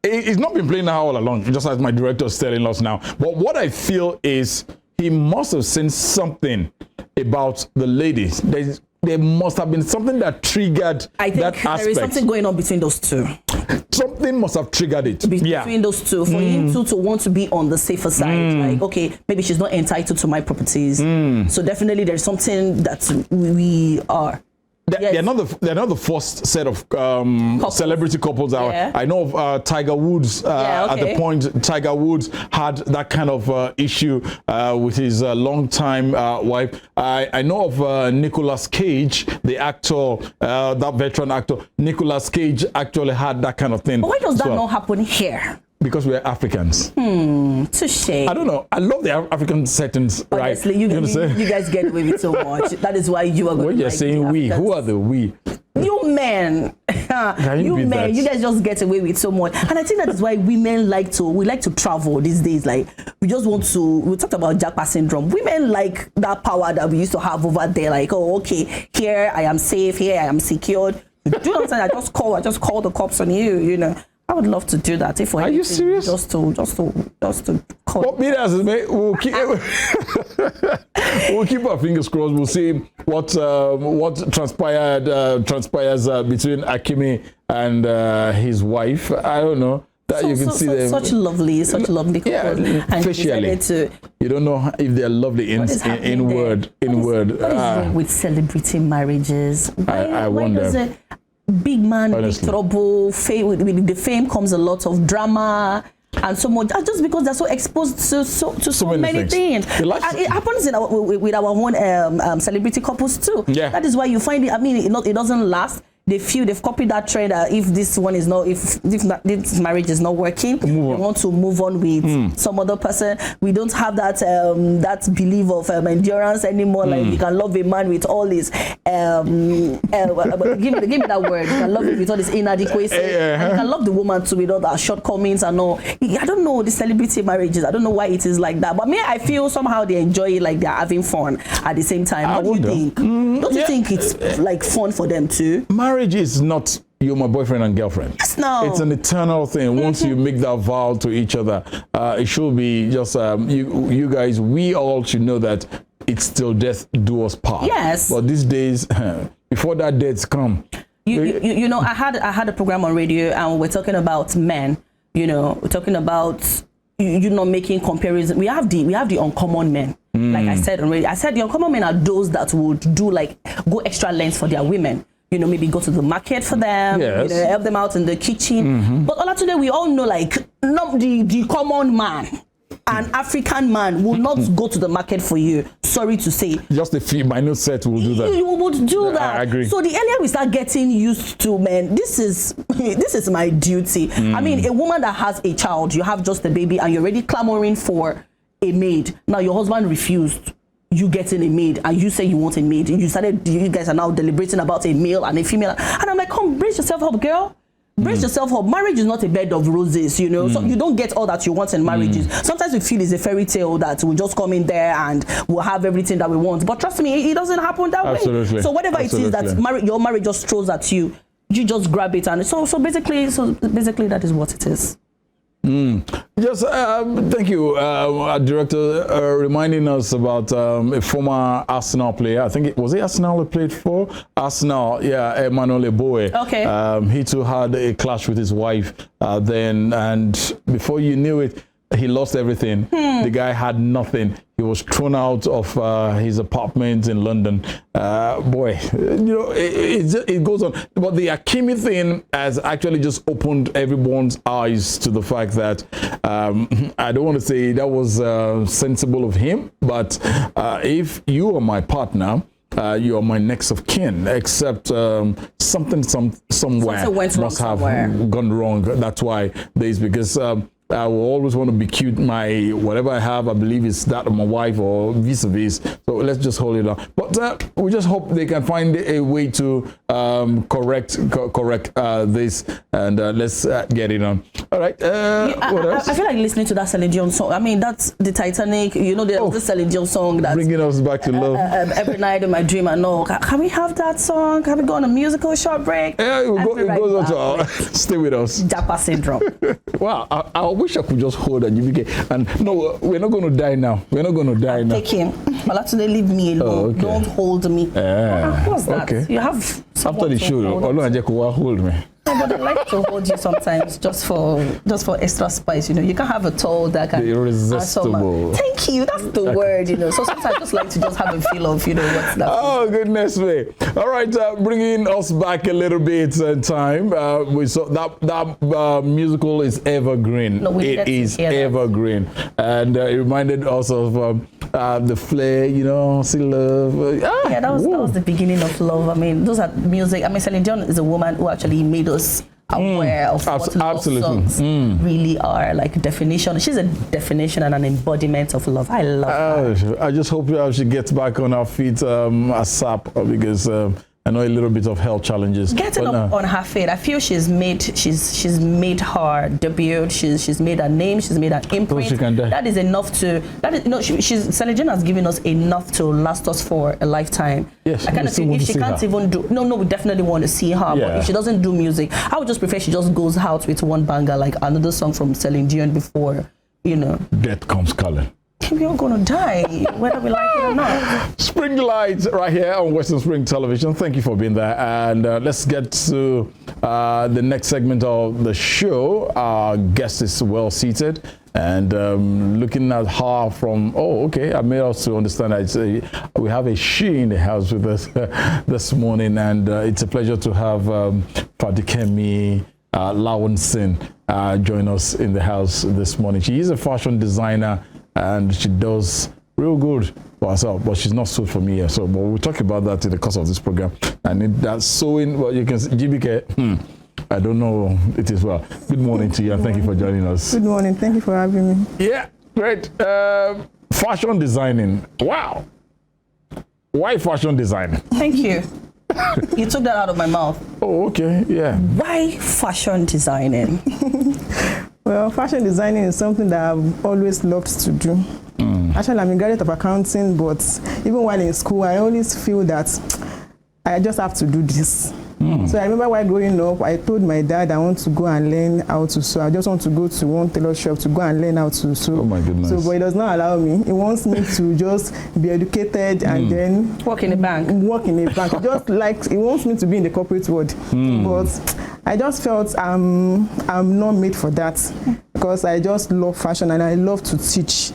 He's not been playing her all along, just as my director is telling us now. But what I feel is he must have seen something about the ladies. There must have been something that triggered that aspect. There is something going on between those two. Something must have triggered it. Between those two. For him to want to be on the safer side. Like, okay, maybe she's not entitled to my properties. So definitely there's something that we are. They're not the first set of celebrity couples out. Yeah. I know of Tiger Woods. At the point, Tiger Woods had that kind of issue with his longtime wife. I know of Nicolas Cage, the actor, that veteran actor. Nicolas Cage actually had that kind of thing. But why does that not happen here? Because we're Africans. Touche. I don't know. I love the African settings. Honestly, right? you guys get away with so much. That is why you are going to. When you're saying we, who are the we? You men. You guys just get away with so much. And I think that is why women like to travel these days. Like, we just want to, we talked about Jackpot syndrome. Women like that power that we used to have over there. Like, oh, okay, here I am safe, here I am secured. Do you understand? I just call the cops on you, you know. I would love to do that. Are you serious? Just to call. What me as we'll keep we'll keep our fingers crossed. We'll see what transpires between Akimi and his wife. I don't know. That you can see them. Such lovely couple. Yeah, and facially. You don't know if they're lovely in word. What is wrong with celebrity marriages? I wonder. Why does it? Big man, Honestly. big trouble. With the fame comes a lot of drama and so much. Just because they're so exposed to so many things. It happens with our own celebrity couples too. Yeah. That is why you find it. I mean, it doesn't last. They've copied that trend. If this marriage is not working, they want to move on with some other person. We don't have that that belief of endurance anymore. Like, you can love a man with all his give me that word. You can love him with all his inadequacies. And you can love the woman too with all the shortcomings and all. I don't know the celebrity marriages. I don't know why it is like that. But I feel somehow they enjoy it, like they're having fun at the same time. What do you think? Don't you think it's like fun for them too? Marriage is not you're my boyfriend and girlfriend. Yes, no. It's an eternal thing. Once you make that vow to each other, it should be just you guys. We all should know that it's till death do us part. Yes. But these days, before that death come, you know, I had a program on radio and we're talking about men. You know, we're talking about you know, making comparison. We have the uncommon men. Like I said already, the uncommon men are those that would do go extra lengths for their women. You know, maybe go to the market for them, yes. You know, help them out in the kitchen. But today we all know, not the common man, an African man will not go to the market for you. Sorry to say. Just a few minute set will do that. You would do that. I agree. So the earlier we start getting used to, man, this is my duty. I mean, a woman that has a child, you have just a baby, and you're already clamoring for a maid. Now your husband refused. you getting a maid, and you say you want a maid, and you guys are now deliberating about a male and a female, and I'm like, come, brace yourself up, girl. Brace yourself up. Marriage is not a bed of roses, you know. So you don't get all that you want in marriages. Sometimes we feel it's a fairy tale that we just come in there and we'll have everything that we want. But trust me, it doesn't happen that way. So whatever it is that your marriage just throws at you, you just grab it, and so basically that is what it is. Just thank you, Director, reminding us about a former Arsenal player. I think it was Arsenal he played for? Arsenal, yeah, Emmanuel Eboe. Okay. He too had a clash with his wife then, and before you knew it, he lost everything. The guy had nothing. He was thrown out of his apartment in London. Boy, you know, it goes on. But the Hakimi thing has actually just opened everyone's eyes to the fact that I don't want to say that was sensible of him, but if you are my partner, you are my next of kin, except somewhere must have gone wrong. That's why this, because I will always want to be cute. My whatever I have, I believe is that of my wife or vis-a-vis. So let's just hold it on. But we just hope they can find a way to correct this, and let's get it on. All right. What else? I feel like listening to that Celine Dion song. I mean, that's the Titanic. You know, there's the Celine Dion song that's bringing us back to love. Every night in my dream, I know. Can we have that song? Can we go on a musical short break? Yeah, it goes on to stay with us. Japa syndrome. Wow, I wish I could just hold a GBK. And no, we're not going to die now. We're not going to die now. Take him. Malatude, leave me alone. Oh, okay. Don't hold me. What's that? Okay. You have after the show, hold me. No, but I like to hold you sometimes just for extra spice. You know, you can have a toll that can irresistible. Thank you. That's the word. You know, so sometimes I just like to just have a feel of, you know, what's that. Oh goodness me! All right, bringing us back a little bit in time. We saw that musical is evergreen. No, it is evergreen, and it reminded us of the flair. You know, see love. Yeah, that was the beginning of love. I mean, those are music. I mean, Celine Dion is a woman who actually made us aware of what love songs really are, like definition. She's a definition and an embodiment of love. I love her. I just hope she gets back on her feet ASAP, because I know a little bit of health challenges. Getting up on her feet, I feel she's made her debut. She's made her name. She's made her imprint. That is enough to. Celine Dion has given us enough to last us for a lifetime. Yes, I kind of think if she can't even do. No, we definitely want to see her. Yeah. But if she doesn't do music, I would just prefer she just goes out with one banger, like another song from Celine Dion before, you know. Death comes calling. We're all gonna die, whether we like it or not. Spring Lights right here on Western Spring Television. Thank you for being there. And let's get to the next segment of the show. Our guest is well seated and looking at her from, I made us to understand that we have a she in the house with us this morning. And it's a pleasure to have Fadikemi Lawanson join us in the house this morning. She is a fashion designer, and she does real good for herself, but she's not sued for me here. So, but we'll talk about that in the course of this program. And that's sewing. Well, you can see GBK. I don't know it is well. Good morning to you, and thank you for joining us. Good morning. Thank you for having me. Yeah, great. Fashion designing. Wow. Why fashion designing? Thank you. You took that out of my mouth. Oh, okay. Yeah. Why fashion designing? Well, fashion designing is something that I've always loved to do. Actually, I'm a graduate of accounting, but even while in school, I always feel that I just have to do this. So I remember while growing up, I told my dad I want to go and learn how to sew. I just want to go to one tailor shop to go and learn how to sew. Oh my goodness. So, but he does not allow me. He wants me to just be educated and then work in a bank. Work in a bank. Just like he wants me to be in the corporate world. But I just felt I'm not made for that, because I just love fashion and I love to teach.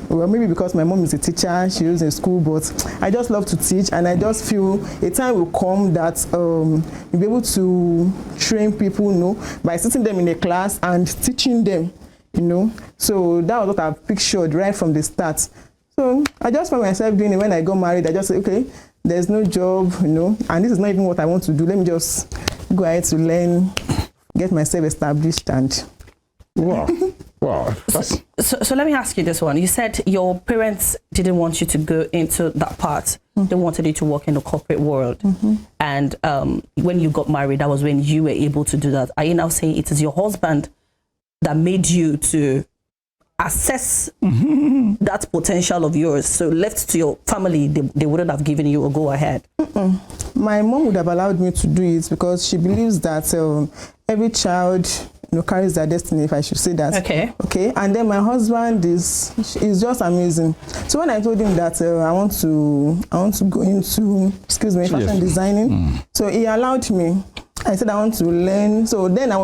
Well, maybe because my mom is a teacher, she was in school, but I just love to teach, and I just feel a time will come that you'll be able to train people, you know, by sitting them in a class and teaching them, you know. So that was what I pictured right from the start. So I just found myself doing it when I got married. I just said, okay, there's no job, you know, and this is not even what I want to do. Let me just go ahead to learn, get myself established, and wow. Wow. That's, So let me ask you this one. You said your parents didn't want you to go into that part. They wanted you to work in the corporate world. And when you got married, that was when you were able to do that. Are you now saying it is your husband that made you to assess that potential of yours? So left to your family, they wouldn't have given you a go ahead. My mom would have allowed me to do it because she believes that every child carries their destiny, if I should say that. Okay. And then my husband is just amazing. So when I told him that I want to go into fashion designing, so he allowed me. I said I want to learn. So then I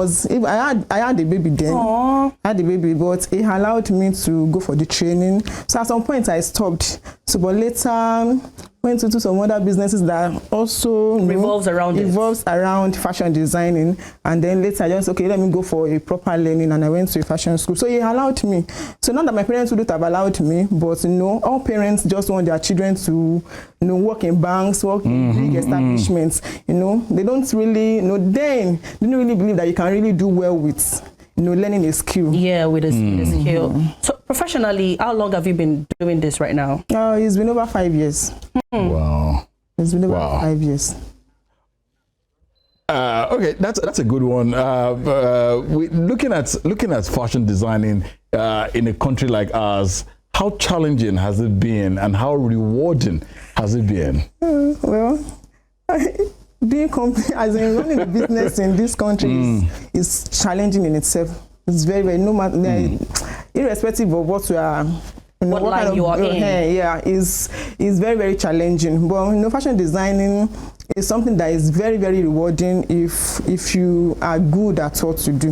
had a baby then. Aww. I had a baby, but he allowed me to go for the training. So at some point I stopped. So but later went into some other businesses that also revolves around fashion designing. And then later I just, let me go for a proper learning, and I went to a fashion school. So he allowed me. So not that my parents wouldn't have allowed me, but all parents just want their children to work in banks, work in big establishments. They don't really, they didn't really believe that you can really do well with learning a skill. Yeah, with a skill. So professionally, how long have you been doing this right now? It's been over 5 years. wow. It's been over 5 years. Okay, that's a good one. Looking at fashion designing in a country like ours, how challenging has it been, and how rewarding has it been? Well, running a business in this country is challenging in itself. It's very, very, no matter, irrespective of what you are, what line you are in. is very, very challenging. But fashion designing is something that is very, very rewarding if you are good at what you do.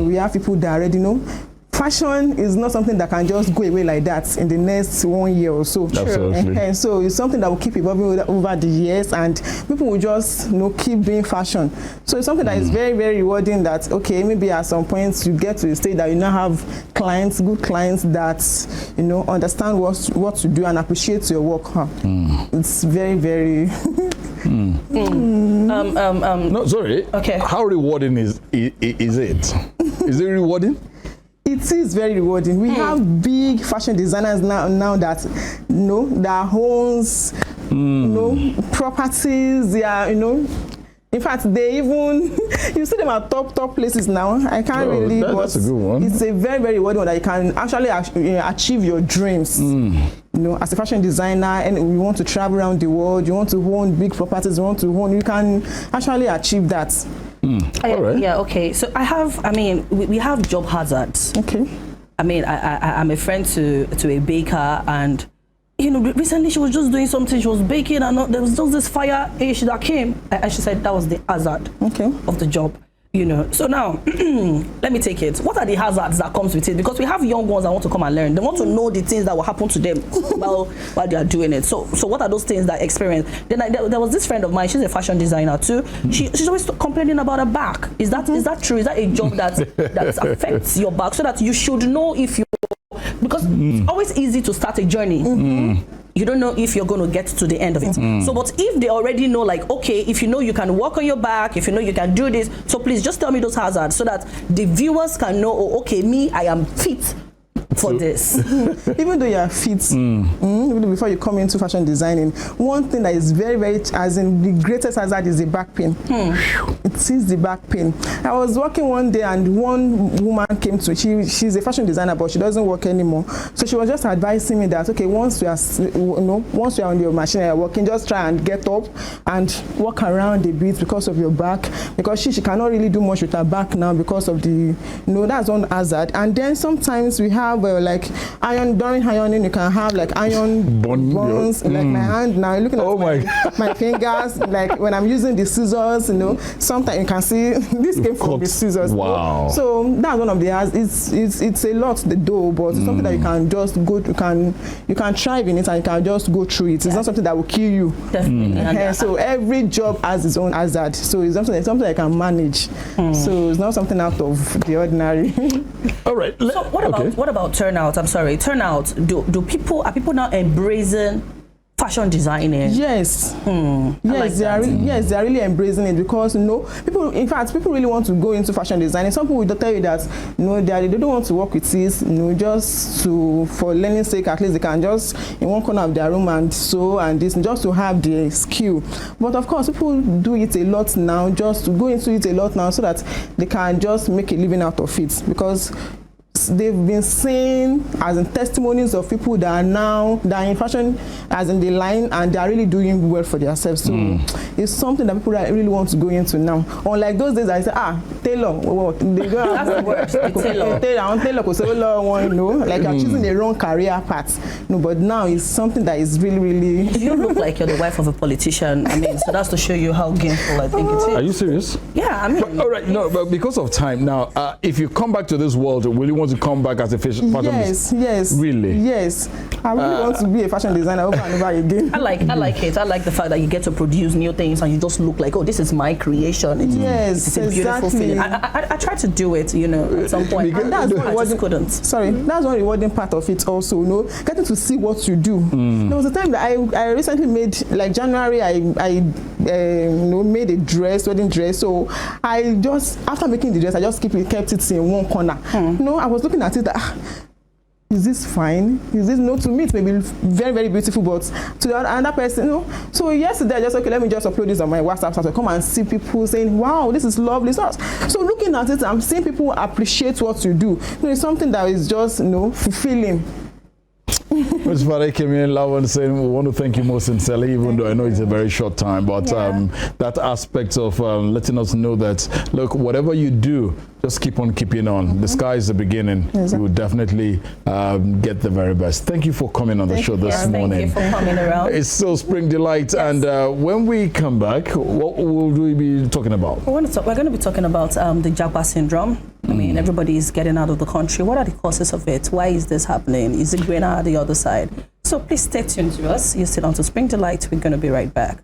We have people that already know. Fashion is not something that can just go away like that in the next 1 year or so. Absolutely. And so it's something that will keep evolving over the years, and people will just keep doing fashion. So it's something that is very, very rewarding, that maybe at some point you get to a stage that you now have good clients that understand what to do and appreciate your work. It's very, very No, sorry. Okay. How rewarding is it? Is it rewarding? It is very rewarding. We have big fashion designers now that their homes, properties. They are, in fact, they even you see them at top places now. I can't really. That's a good one. It's a very, very rewarding one that you can actually achieve your dreams. As a fashion designer, and you want to travel around the world, you want to own big properties, you can actually achieve that. All right. Yeah, okay. So we have job hazards. Okay. I'm a friend to a baker, and recently she was just doing something, she was baking, and there was just this fire issue that came, and she said that was the hazard of the job. So now let me take it. What are the hazards that comes with it? Because we have young ones that want to come and learn. They want to know the things that will happen to them while they are doing it. So what are those things that experience? Then there was this friend of mine. She's a fashion designer too. She's always complaining about her back. Is that true? Is that a job that affects your back? So that you should know if you, because it's always easy to start a journey. You don't know if you're going to get to the end of it. So, but if they already know, if you can walk on your back, if you can do this, so please just tell me those hazards so that the viewers can know, I am fit for this. Even though you are fit, even before you come into fashion designing, one thing that is very, very, the greatest hazard is the back pain. It is the back pain. I was working one day, and one woman came to, she's a fashion designer, but she doesn't work anymore. So she was just advising me that, once you are on your machine and you're working, just try and get up and walk around a bit because of your back, because she cannot really do much with her back now because of the, that's one hazard. And then sometimes we have iron, during ironing, you can have iron burns, like my hand now, looking at my fingers, when I'm using the scissors, sometimes you can see this came from the scissors. Wow. So that's one of the it's a lot to do, but it's something that you can just go, you can thrive in it, and you can just go through it. It's not something that will kill you. Definitely. So every job has its own hazard. So it's something I can manage. So it's not something out of the ordinary. All right. So what about turnout? I'm sorry, turnout. Are people now embracing fashion designing. Yes. like Yes, they are. that. Yes, they are really embracing it because people. In fact, people really want to go into fashion designing. Some people will tell you that they don't want to work with this. Just for learning sake. At least they can just in one corner of their room and sew and this just to have the skill. But of course, people do it a lot now. Just to go into it a lot now so that they can just make a living out of it because they've been seeing as in testimonies of people that are in fashion as in the line and they are really doing well for themselves. So it's something that people really want to go into now. Unlike those days I say, tailor, they go That's the worst, the tailor. Tailor because like you're choosing the wrong career path. No, but now it's something that is really, really You look like you're the wife of a politician. I mean, so that's to show you how gainful I think it is. Are you serious? Yeah, I mean. All right, no, but because of time now, if you come back to this world, will you want to come back as a fashion designer? Yes. Really? Yes. I really want to be a fashion designer over and over again. I like it. I like the fact that you get to produce new things and you just look like, oh, this is my creation. It's a beautiful exactly. feeling. I tried to do it, at some point. And that's I just couldn't. Sorry, that's one rewarding part of it also, getting to see what you do. There was a time that I recently made, like January, I made a wedding dress. So I just, after making the dress, I just kept it in one corner. I was looking at it that, is this fine? Is this to me it may be very, very beautiful, but to another person, So yesterday I just okay, let me just upload this on my WhatsApp so I come and see people saying, wow, this is lovely. So looking at it, I'm seeing people appreciate what you do. It's something that is just fulfilling. Ms. Fadekemi Lawan saying we want to thank you most sincerely, even though I know it's a very short time, but that aspect of letting us know that, look, whatever you do, just keep on keeping on. The sky is the beginning. Exactly. You will definitely get the very best. Thank you for coming on the show this morning. Thank you for coming around. It's still Spring Delight, and when we come back, what will we be talking about? We're going to be talking about the Japa syndrome. I mean, everybody is getting out of the country. What are the causes of it? Why is this happening? Is it greener at the other side? So please stay tuned to us. You're still on to Spring Delight. We're going to be right back.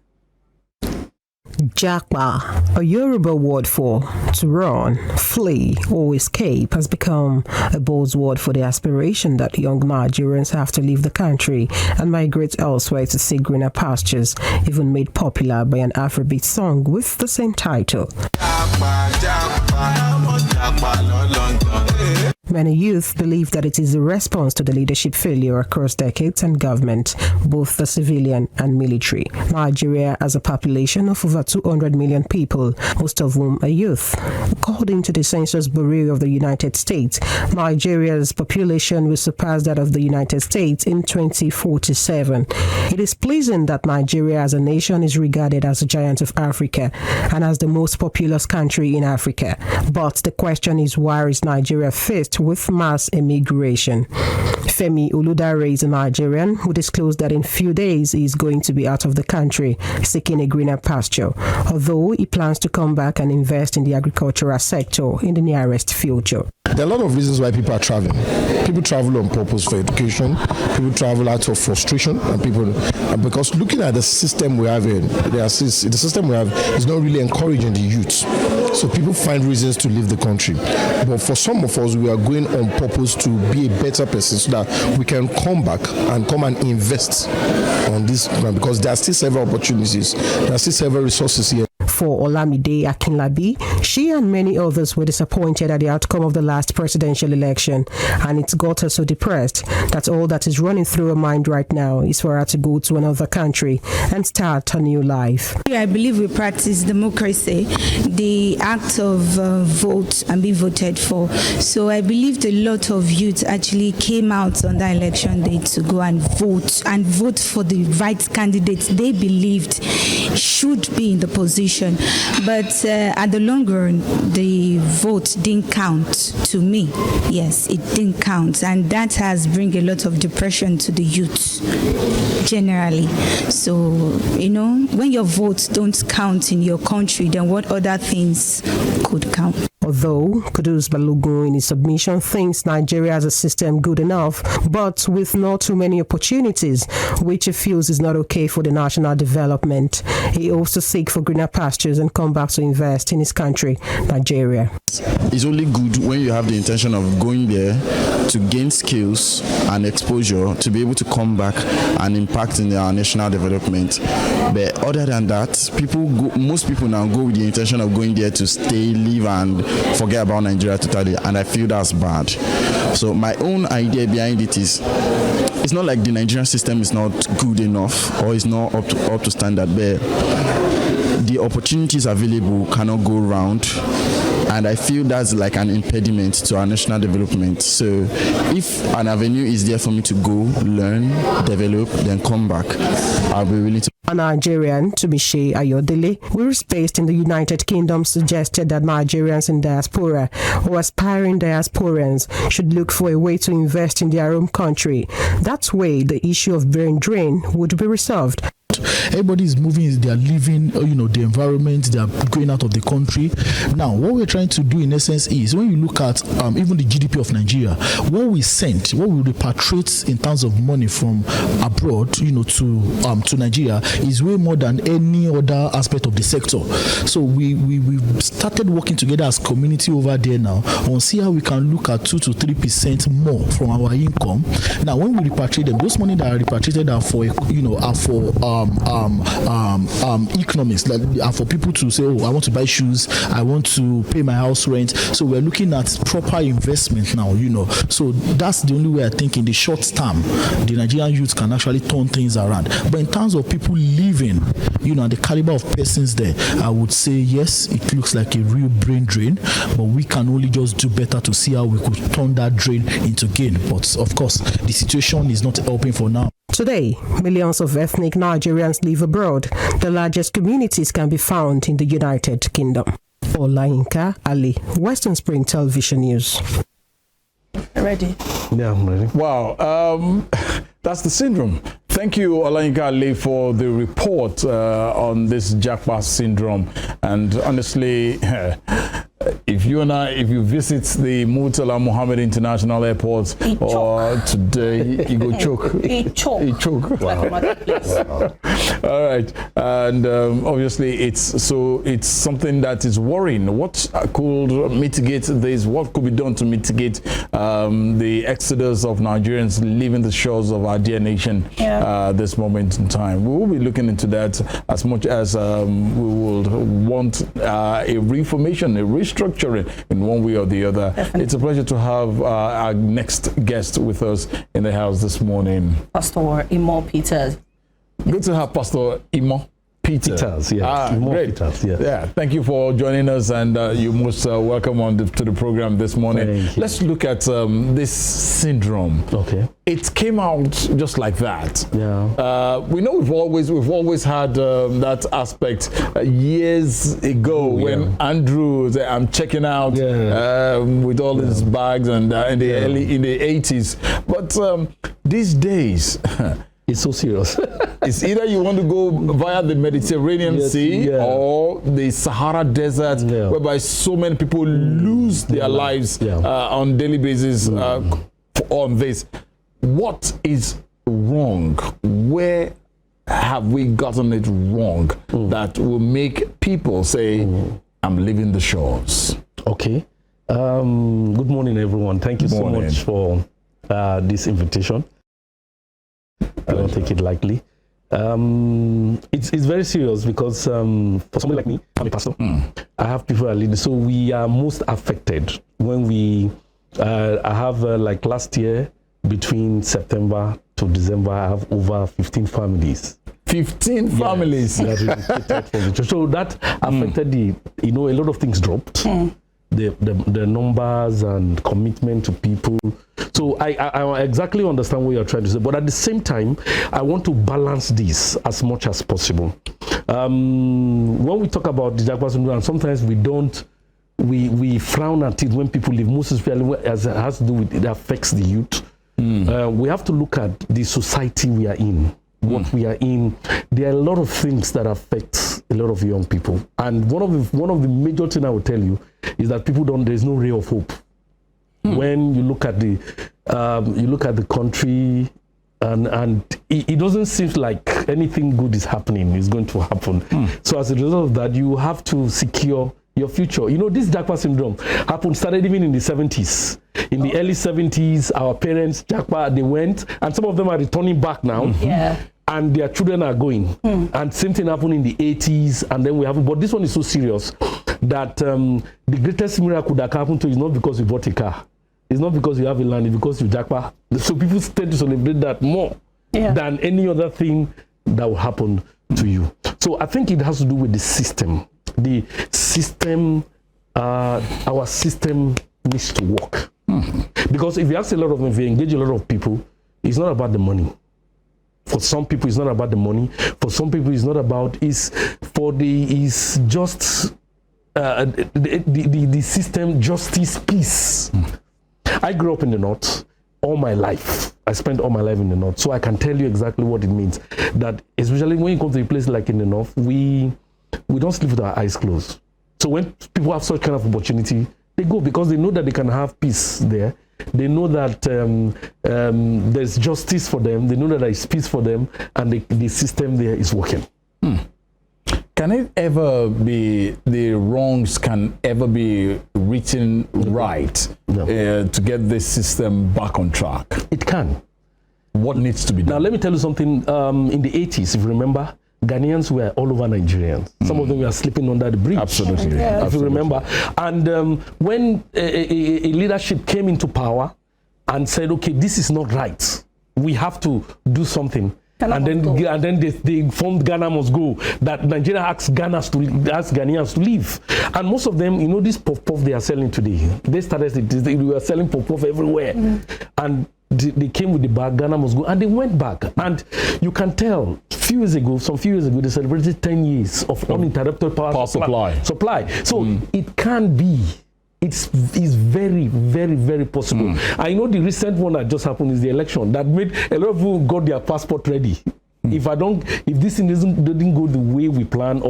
Japa, a Yoruba word for to run, flee, or escape, has become a buzzword for the aspiration that young Nigerians have to leave the country and migrate elsewhere to seek greener pastures, even made popular by an Afrobeat song with the same title. Many youth believe that it is a response to the leadership failure across decades and government, both the civilian and military. Nigeria has a population of over 200 million people, most of whom are youth. According to the Census Bureau of the United States, Nigeria's population will surpass that of the United States in 2047. It is pleasing that Nigeria as a nation is regarded as a giant of Africa and as the most populous country in Africa. But the question is, why is Nigeria faced with mass immigration? Femi Oludare is a Nigerian who disclosed that in few days he is going to be out of the country seeking a greener pasture, although he plans to come back and invest in the agricultural sector in the nearest future. There are a lot of reasons why people are traveling. People travel on purpose for education. People travel out of frustration, and because looking at the system we have the system we have is not really encouraging the youth. So people find reasons to leave the country. But for some of us, we are going on purpose to be a better person so that we can come back and come and invest on this, because there are still several opportunities. There are still several resources here. For Olamide Akinlabi, she and many others were disappointed at the outcome of the last presidential election, and it got her so depressed that all that is running through her mind right now is for her to go to another country and start a new life. I believe we practice democracy, the act of vote and be voted for. So I believed a lot of youth actually came out on that election day to go and vote for the right candidates they believed should be in the position. But at the long run, the vote didn't count to me. Yes, it didn't count. And that has bring a lot of depression to the youth generally. So, when your votes don't count in your country, then what other things could count? Although Kudus Balogun in his submission thinks Nigeria has a system good enough, but with not too many opportunities, which he feels is not okay for the national development. He hopes to seek for greener pastures and come back to invest in his country, Nigeria. It's only good when you have the intention of going there to gain skills and exposure to be able to come back and impact in our national development. But other than that, most people now go with the intention of going there to stay, live, and forget about Nigeria totally, and I feel that's bad. So my own idea behind it is, it's not like the Nigerian system is not good enough or is not up to standard, but the opportunities available cannot go round. And I feel that's like an impediment to our national development. So if an avenue is there for me to go, learn, develop, then come back, I'll be willing to. A Nigerian, Tumishe Ayodele, who is based in the United Kingdom, suggested that Nigerians in diaspora or aspiring diasporans should look for a way to invest in their own country. That way, the issue of brain drain would be resolved. Everybody is moving, they are leaving, the environment, they are going out of the country. Now, what we're trying to do in essence is, when you look at even the GDP of Nigeria, what we repatriate in terms of money from abroad, to Nigeria is way more than any other aspect of the sector. So we've started working together as community over there now on see how we can look at 2 to 3% more from our income. Now, when we repatriate them, those money that are repatriated are for economics, like for people to say, I want to buy shoes, I want to pay my house rent. So we're looking at proper investment now, So that's the only way I think in the short term, the Nigerian youth can actually turn things around. But in terms of people living, and the caliber of persons there, I would say yes, it looks like a real brain drain, but we can only just do better to see how we could turn that drain into gain. But of course, the situation is not helping for now. Today, millions of ethnic Nigerians live abroad. The largest communities can be found in the United Kingdom. Olayinka Ali, Western Spring Television News. Ready? Yeah, I'm ready. Wow, that's the syndrome. Thank you, Olayinka Ali, for the report on this Japa syndrome. And honestly, if you visit the Murtala Muhammad International Airport today, you go choke. He choke. Wow. All right, and obviously it's something that is worrying. What could mitigate this? What could be done to mitigate the exodus of Nigerians leaving the shores of our dear nation this moment in time? We will be looking into that as much as we would want a reformation, a restructuring in one way or the other. Definitely. It's a pleasure to have our next guest with us in the house this morning. Pastor Imo Peters. Good to have Pastor Imo Peters. Great. Peters, yeah. Thank you for joining us, and you're most welcome to the program this morning. Let's look at this syndrome. Okay. It came out just like that. Yeah. We know we've always had that aspect years ago when Andrew said, I'm checking out with all his bags and in the 80s. But these days. It's so serious. It's either you want to go via the Mediterranean Sea or the Sahara Desert, whereby so many people lose their lives on daily basis on this. What is wrong? Where have we gotten it wrong that will make people say, I'm leaving the shores? Okay. Good morning, everyone. Thank you so much for this invitation. I don't take it lightly. It's very serious because for somebody like me, I'm a pastor. I have people that lead. So we are most affected when we, I have like last year, between September to December, I have over 15 families. 15 families. That relocated from the church. So that affected a lot of things dropped. The numbers and commitment to people. So I exactly understand what you're trying to say, but at the same time, I want to balance this as much as possible. When we talk about the Japa syndrome, and sometimes we frown at it when people leave, most especially as it has to do with it affects the youth. We have to look at the society we are in, what we are in. There are a lot of things that affect a lot of young people. And one of the major things I will tell you is that there's no ray of hope. When you look at the country, and it doesn't seem like anything good is going to happen. So as a result of that, you have to secure your future. You know, this Japa syndrome started even in the 70s. In the early 70s, our parents, Japa, they went, and some of them are returning back now. Yeah. And their children are going. And same thing happened in the 80s, and then we have, but this one is so serious that the greatest miracle that happened to you is not because you bought a car. It's not because you have a land, it's because you Japa. So people tend to celebrate that more than any other thing that will happen to you. So I think it has to do with the system. The system, our system needs to work. Because if you ask a lot of them, if you engage a lot of people, it's not about the money. For some people, it's not about the money. For some people, it's not about, it's just the system, justice, peace. I grew up in the North all my life. I spent all my life in the North. So I can tell you exactly what it means. That especially when you come to a place like in the North, we don't sleep with our eyes closed. So when people have such kind of opportunity, they go because they know that they can have peace there. They know that there's justice for them. They know that there is peace for them, and the system there is working. Can it ever be, the wrongs can ever be written right to get this system back on track? It can. What needs to be done? Now, let me tell you something. In the 80s, if you remember, Ghanaians were all over Nigerians. Some of them were sleeping under the bridge. Absolutely. If you remember. And when a leadership came into power and said, okay, this is not right, we have to do something. And then they formed Ghana Must Go, that Nigeria asked Ghanaians to leave. And most of them, you know, this puff-puff they are selling today, they were selling puff-puff everywhere. And they came with the bag, Ghana Must Go, and they went back. And you can tell, some few years ago, they celebrated 10 years of uninterrupted power supply. So it can be. It's very, very, very possible. I know the recent one that just happened is the election that made a lot of people got their passport ready. If this thing didn't go the way we plan,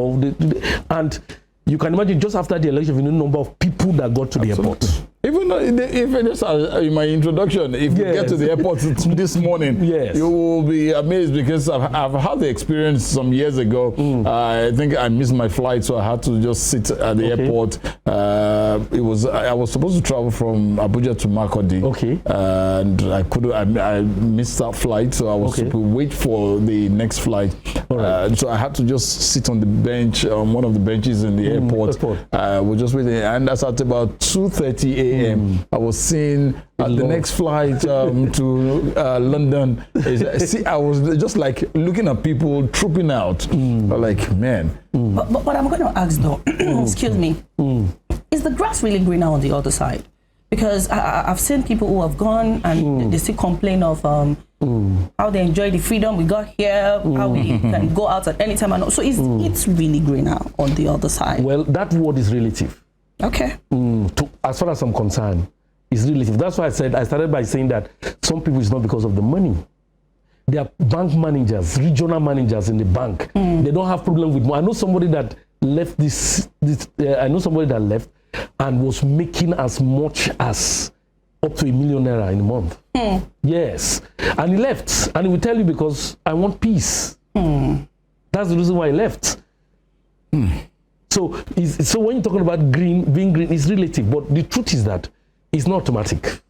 and you can imagine just after the election, the number of people that got to the airport. Even though, in my introduction, if you get to the airport this morning, you will be amazed because I've had the experience some years ago. I think I missed my flight, so I had to just sit at the airport. I was supposed to travel from Abuja to Makurdi, and I missed that flight, so I was supposed to wait for the next flight. So I had to just sit on the bench, on one of the benches in the airport. We're just waiting, and that's at about 2:30 a.m. I was seeing the next flight to London. I was just like looking at people trooping out. Like, man. But I'm going to ask though, excuse me, is the grass really greener on the other side? Because I've seen people who have gone and they still complain of how they enjoy the freedom we got here, how we can go out at any time. So it's really greener on the other side. Well, that word is relative. Okay. As far as I'm concerned, it's relative. That's why I started by saying that some people it's not because of the money. They are bank managers, regional managers in the bank. They don't have problem with money. I know somebody that left I know somebody that left and was making as much as up to $1 million in a month. Yes. And he left. And he will tell you because I want peace. That's the reason why he left. So when you're talking about being green, it's relative. But the truth is that it's not automatic.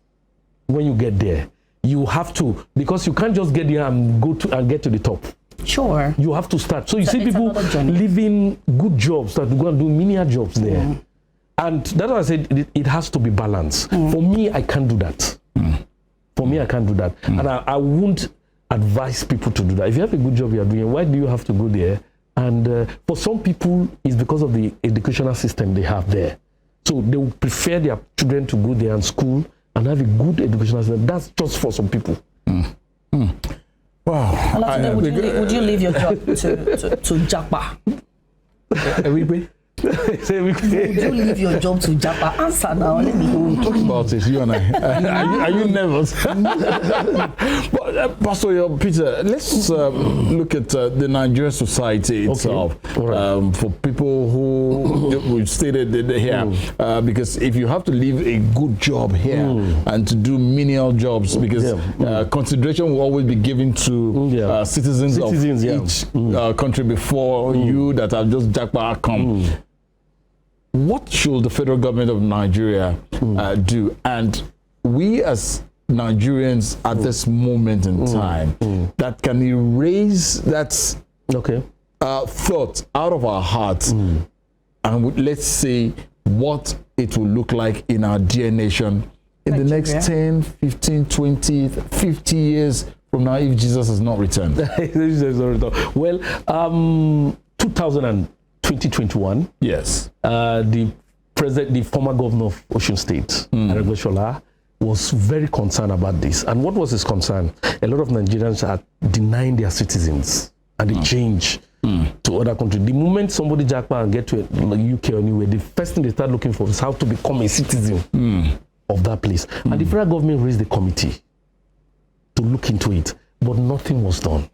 When you get there, you have to, because you can't just get there and get to the top. Sure. You have to start. So you see people leaving good jobs that go and do menial jobs there. And that's why I said it has to be balanced. For me, I can't do that. For me, I can't do that. And I won't advise people to do that. If you have a good job you are doing, why do you have to go there? And for some people, it's because of the educational system they have there. So they will prefer their children to go there and school and have a good educational system. That's just for some people. Wow. Would you leave your job to Japa? Would you leave your job to Japa? Answer now. Let me talk about it. You and I. Are you nervous? But, Pastor Peter, let's look at the Nigerian society itself. Okay. For people who we stated here, because if you have to leave a good job here and to do menial jobs, because consideration will always be given to citizens of each country before you that have just Japa come. What should the federal government of Nigeria do? And we as Nigerians at this moment in time that can erase that thought out of our hearts and let's see what it will look like in our dear nation in the next 10, 15, 20, 50 years from now if Jesus has not returned. Well, 2021. Yes. The former governor of Osun State, Aregbesola, was very concerned about this. And what was his concern? A lot of Nigerians are denying their citizens and they change to other countries. The moment somebody jackpot and get to the UK or anywhere, the first thing they start looking for is how to become a citizen of that place. And the federal government raised the committee to look into it, but nothing was done.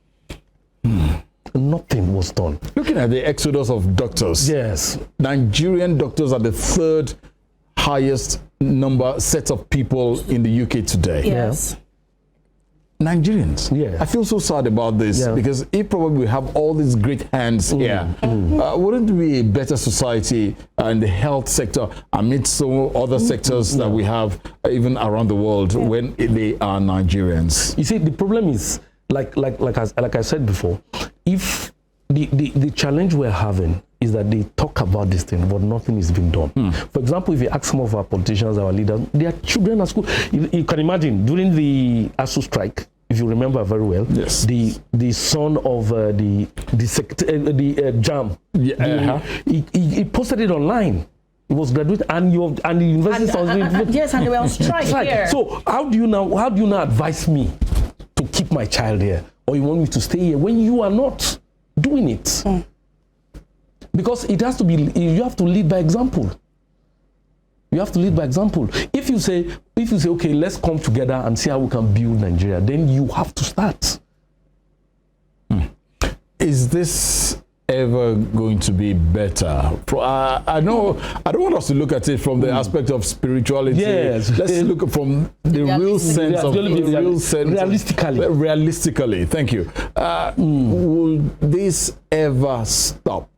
Nothing was done. Looking at the exodus of doctors. Yes. Nigerian doctors are the third highest set of people in the UK today. Yes. Nigerians. Yeah. I feel so sad about this because if probably we have all these great hands here, wouldn't it be a better society in the health sector amidst some other sectors that we have even around the world when they are Nigerians? You see, the problem is, like I said before, if the challenge we're having is that they talk about this thing, but nothing is being done. For example, if you ask some of our politicians, our leaders, their children at school, you can imagine during the ASU strike, if you remember very well, the son of the JAM, he posted it online. He was graduate, and the university yes, and they were on strike here. So how do you now advise me to keep my child here, or you want me to stay here when you are not doing it? Because it has to be, you have to lead by example. You have to lead by example. If you say, okay, let's come together and see how we can build Nigeria, then you have to start. Is this ever going to be better? I know I don't want us to look at it from the aspect of spirituality. Yes. Let's look from the real sense of realistically. Thank you. Will this ever stop?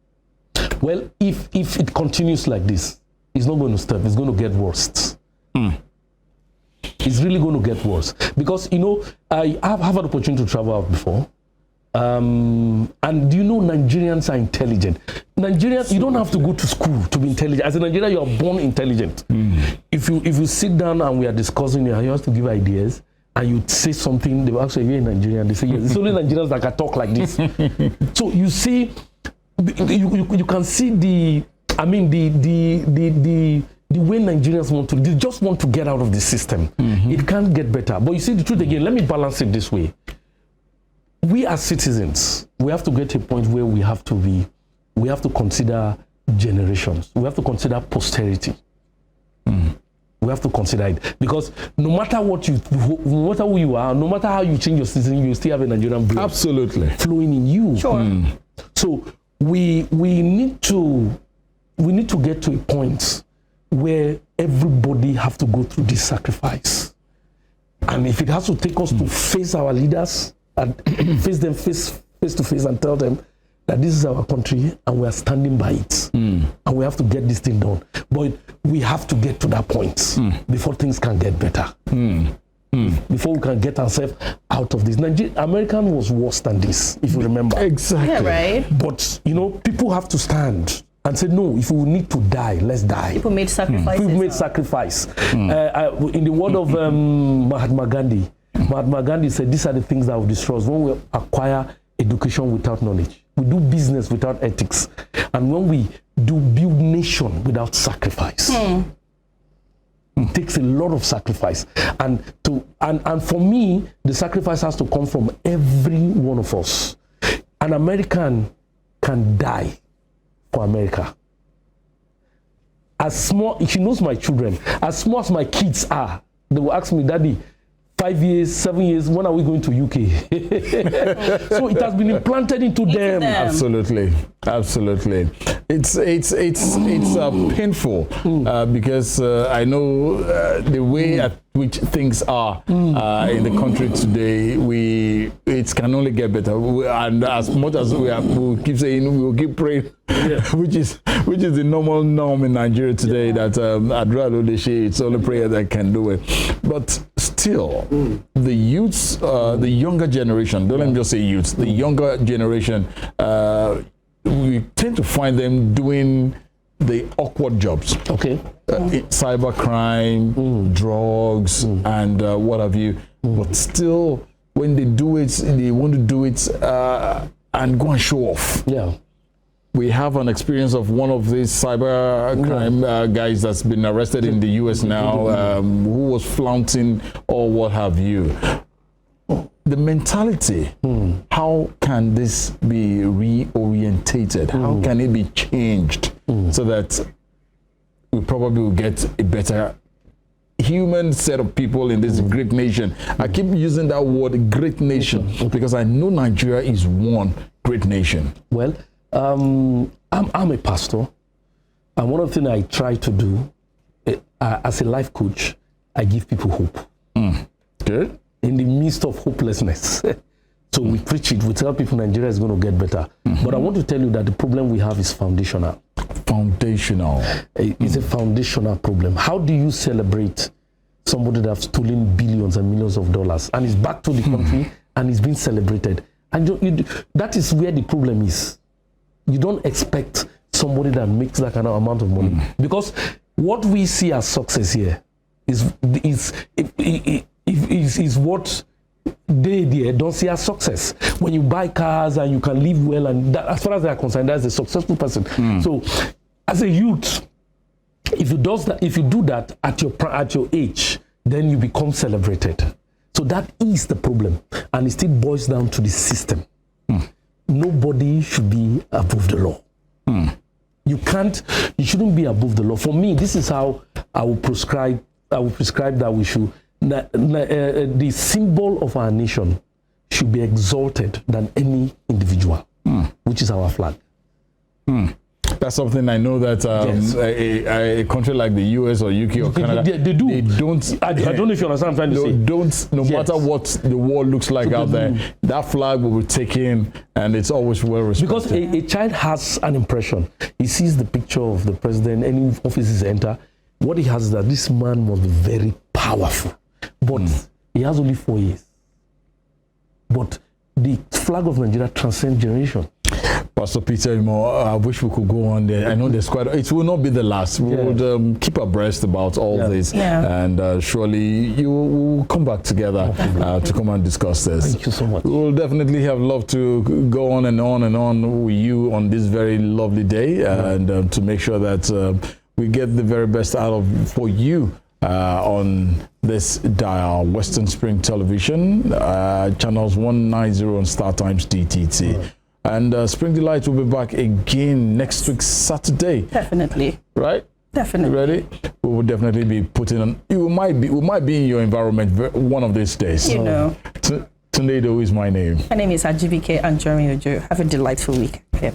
Well, if it continues like this, it's not going to stop. It's going to get worse. It's really going to get worse. Because, I have had the opportunity to travel out before. And do you know Nigerians are intelligent? Nigerians, you don't have to go to school to be intelligent. As a Nigerian, you are born intelligent. If you sit down and we are discussing, you have to give ideas, and you say something, they will ask you, you're Nigerian. They say, yes. It's only Nigerians that can talk like this. So you see, you can see the way Nigerians want to, they just want to get out of the system. It can't get better. But you see, the truth again, let me balance it this way. We as citizens, we have to get to a point where we have to consider generations. We have to consider posterity. We have to consider it. Because no matter who you are, no matter how you change your citizen, you still have a Nigerian blood. Absolutely. Flowing in you. Sure. So we need to get to a point where everybody have to go through this sacrifice. And if it has to take us to face our leaders and face them face to face and tell them that this is our country and we are standing by it. And we have to get this thing done. But we have to get to that point before things can get better. Before we can get ourselves out of this. American was worse than this, if you remember. Exactly. Yeah, right. But, people have to stand and say, no, if we need to die, let's die. People made sacrifices. People made sacrifice. In the word of Mahatma Gandhi said, these are the things that will destroy us when we acquire education without knowledge. We do business without ethics. And when we build nation without sacrifice. It takes a lot of sacrifice. And for me, the sacrifice has to come from every one of us. An American can die for America. she knows my children. As small as my kids are, they will ask me, Daddy, 5 years, 7 years, when are we going to UK? So it has been implanted into them. Absolutely. It's painful because I know the way at which things are in the country today. It can only get better, and as much as we keep saying, we will keep praying, which is the normal norm in Nigeria today. That it's only prayer that can do it, but still, the youths, the younger generation, don't let me just say youths, the younger generation, we tend to find them doing the awkward jobs. Okay. Cybercrime, drugs, and what have you. But still, when they do it, they want to do it and go and show off. Yeah. We have an experience of one of these cybercrime guys that's been arrested in the US now, who was flaunting or what have you. The mentality, how can this be reorientated? How can it be changed so that we probably will get a better human set of people in this great nation? I keep using that word, great nation, because I know Nigeria is one great nation. Well, I'm a pastor, and one of the things I try to do as a life coach, I give people hope. Good. In the midst of hopelessness. So we preach it, we tell people Nigeria is going to get better. But I want to tell you that the problem we have is foundational. It's a foundational problem. How do you celebrate somebody that has stolen billions and millions of dollars and is back to the country and is being celebrated? And that is where the problem is. You don't expect somebody that makes that kind of amount of money. Because what we see as success here is what they don't see as success. When you buy cars and you can live well, and that, as far as they are concerned, that's a successful person. So, as a youth, if you do that at your age, then you become celebrated. So that is the problem, and it still boils down to the system. Nobody should be above the law. You shouldn't be above the law. For me, this is how I will prescribe that we should. The symbol of our nation should be exalted than any individual, which is our flag. That's something I know that a country like the US or UK or Canada, they do. They don't. I don't know if you understand what I'm trying to say. No matter what the world looks like out there, that flag will be taken, and it's always well respected. Because a child has an impression. He sees the picture of the president, any offices enter. What he has is that this man must be very powerful. But he has only 4 years. But the flag of Nigeria transcends generation. Pastor Peter Imo, I wish we could go on there. I know there's it will not be the last. We would keep abreast about all this. And surely you will come back together to come and discuss this. Thank you so much. We will definitely have loved to go on and on and on with you on this very lovely day and to make sure that we get the very best out of for you on this dial, Western Spring Television, channels 190 on Star Times DTT. And Spring Delight will be back again next week, Saturday. Definitely. Right? Definitely. Ready? We will definitely be putting on. We might be in your environment one of these days. You know. Tundedo is my name. My name is Ajibike Anjorin Ojo. Have a delightful week. Okay.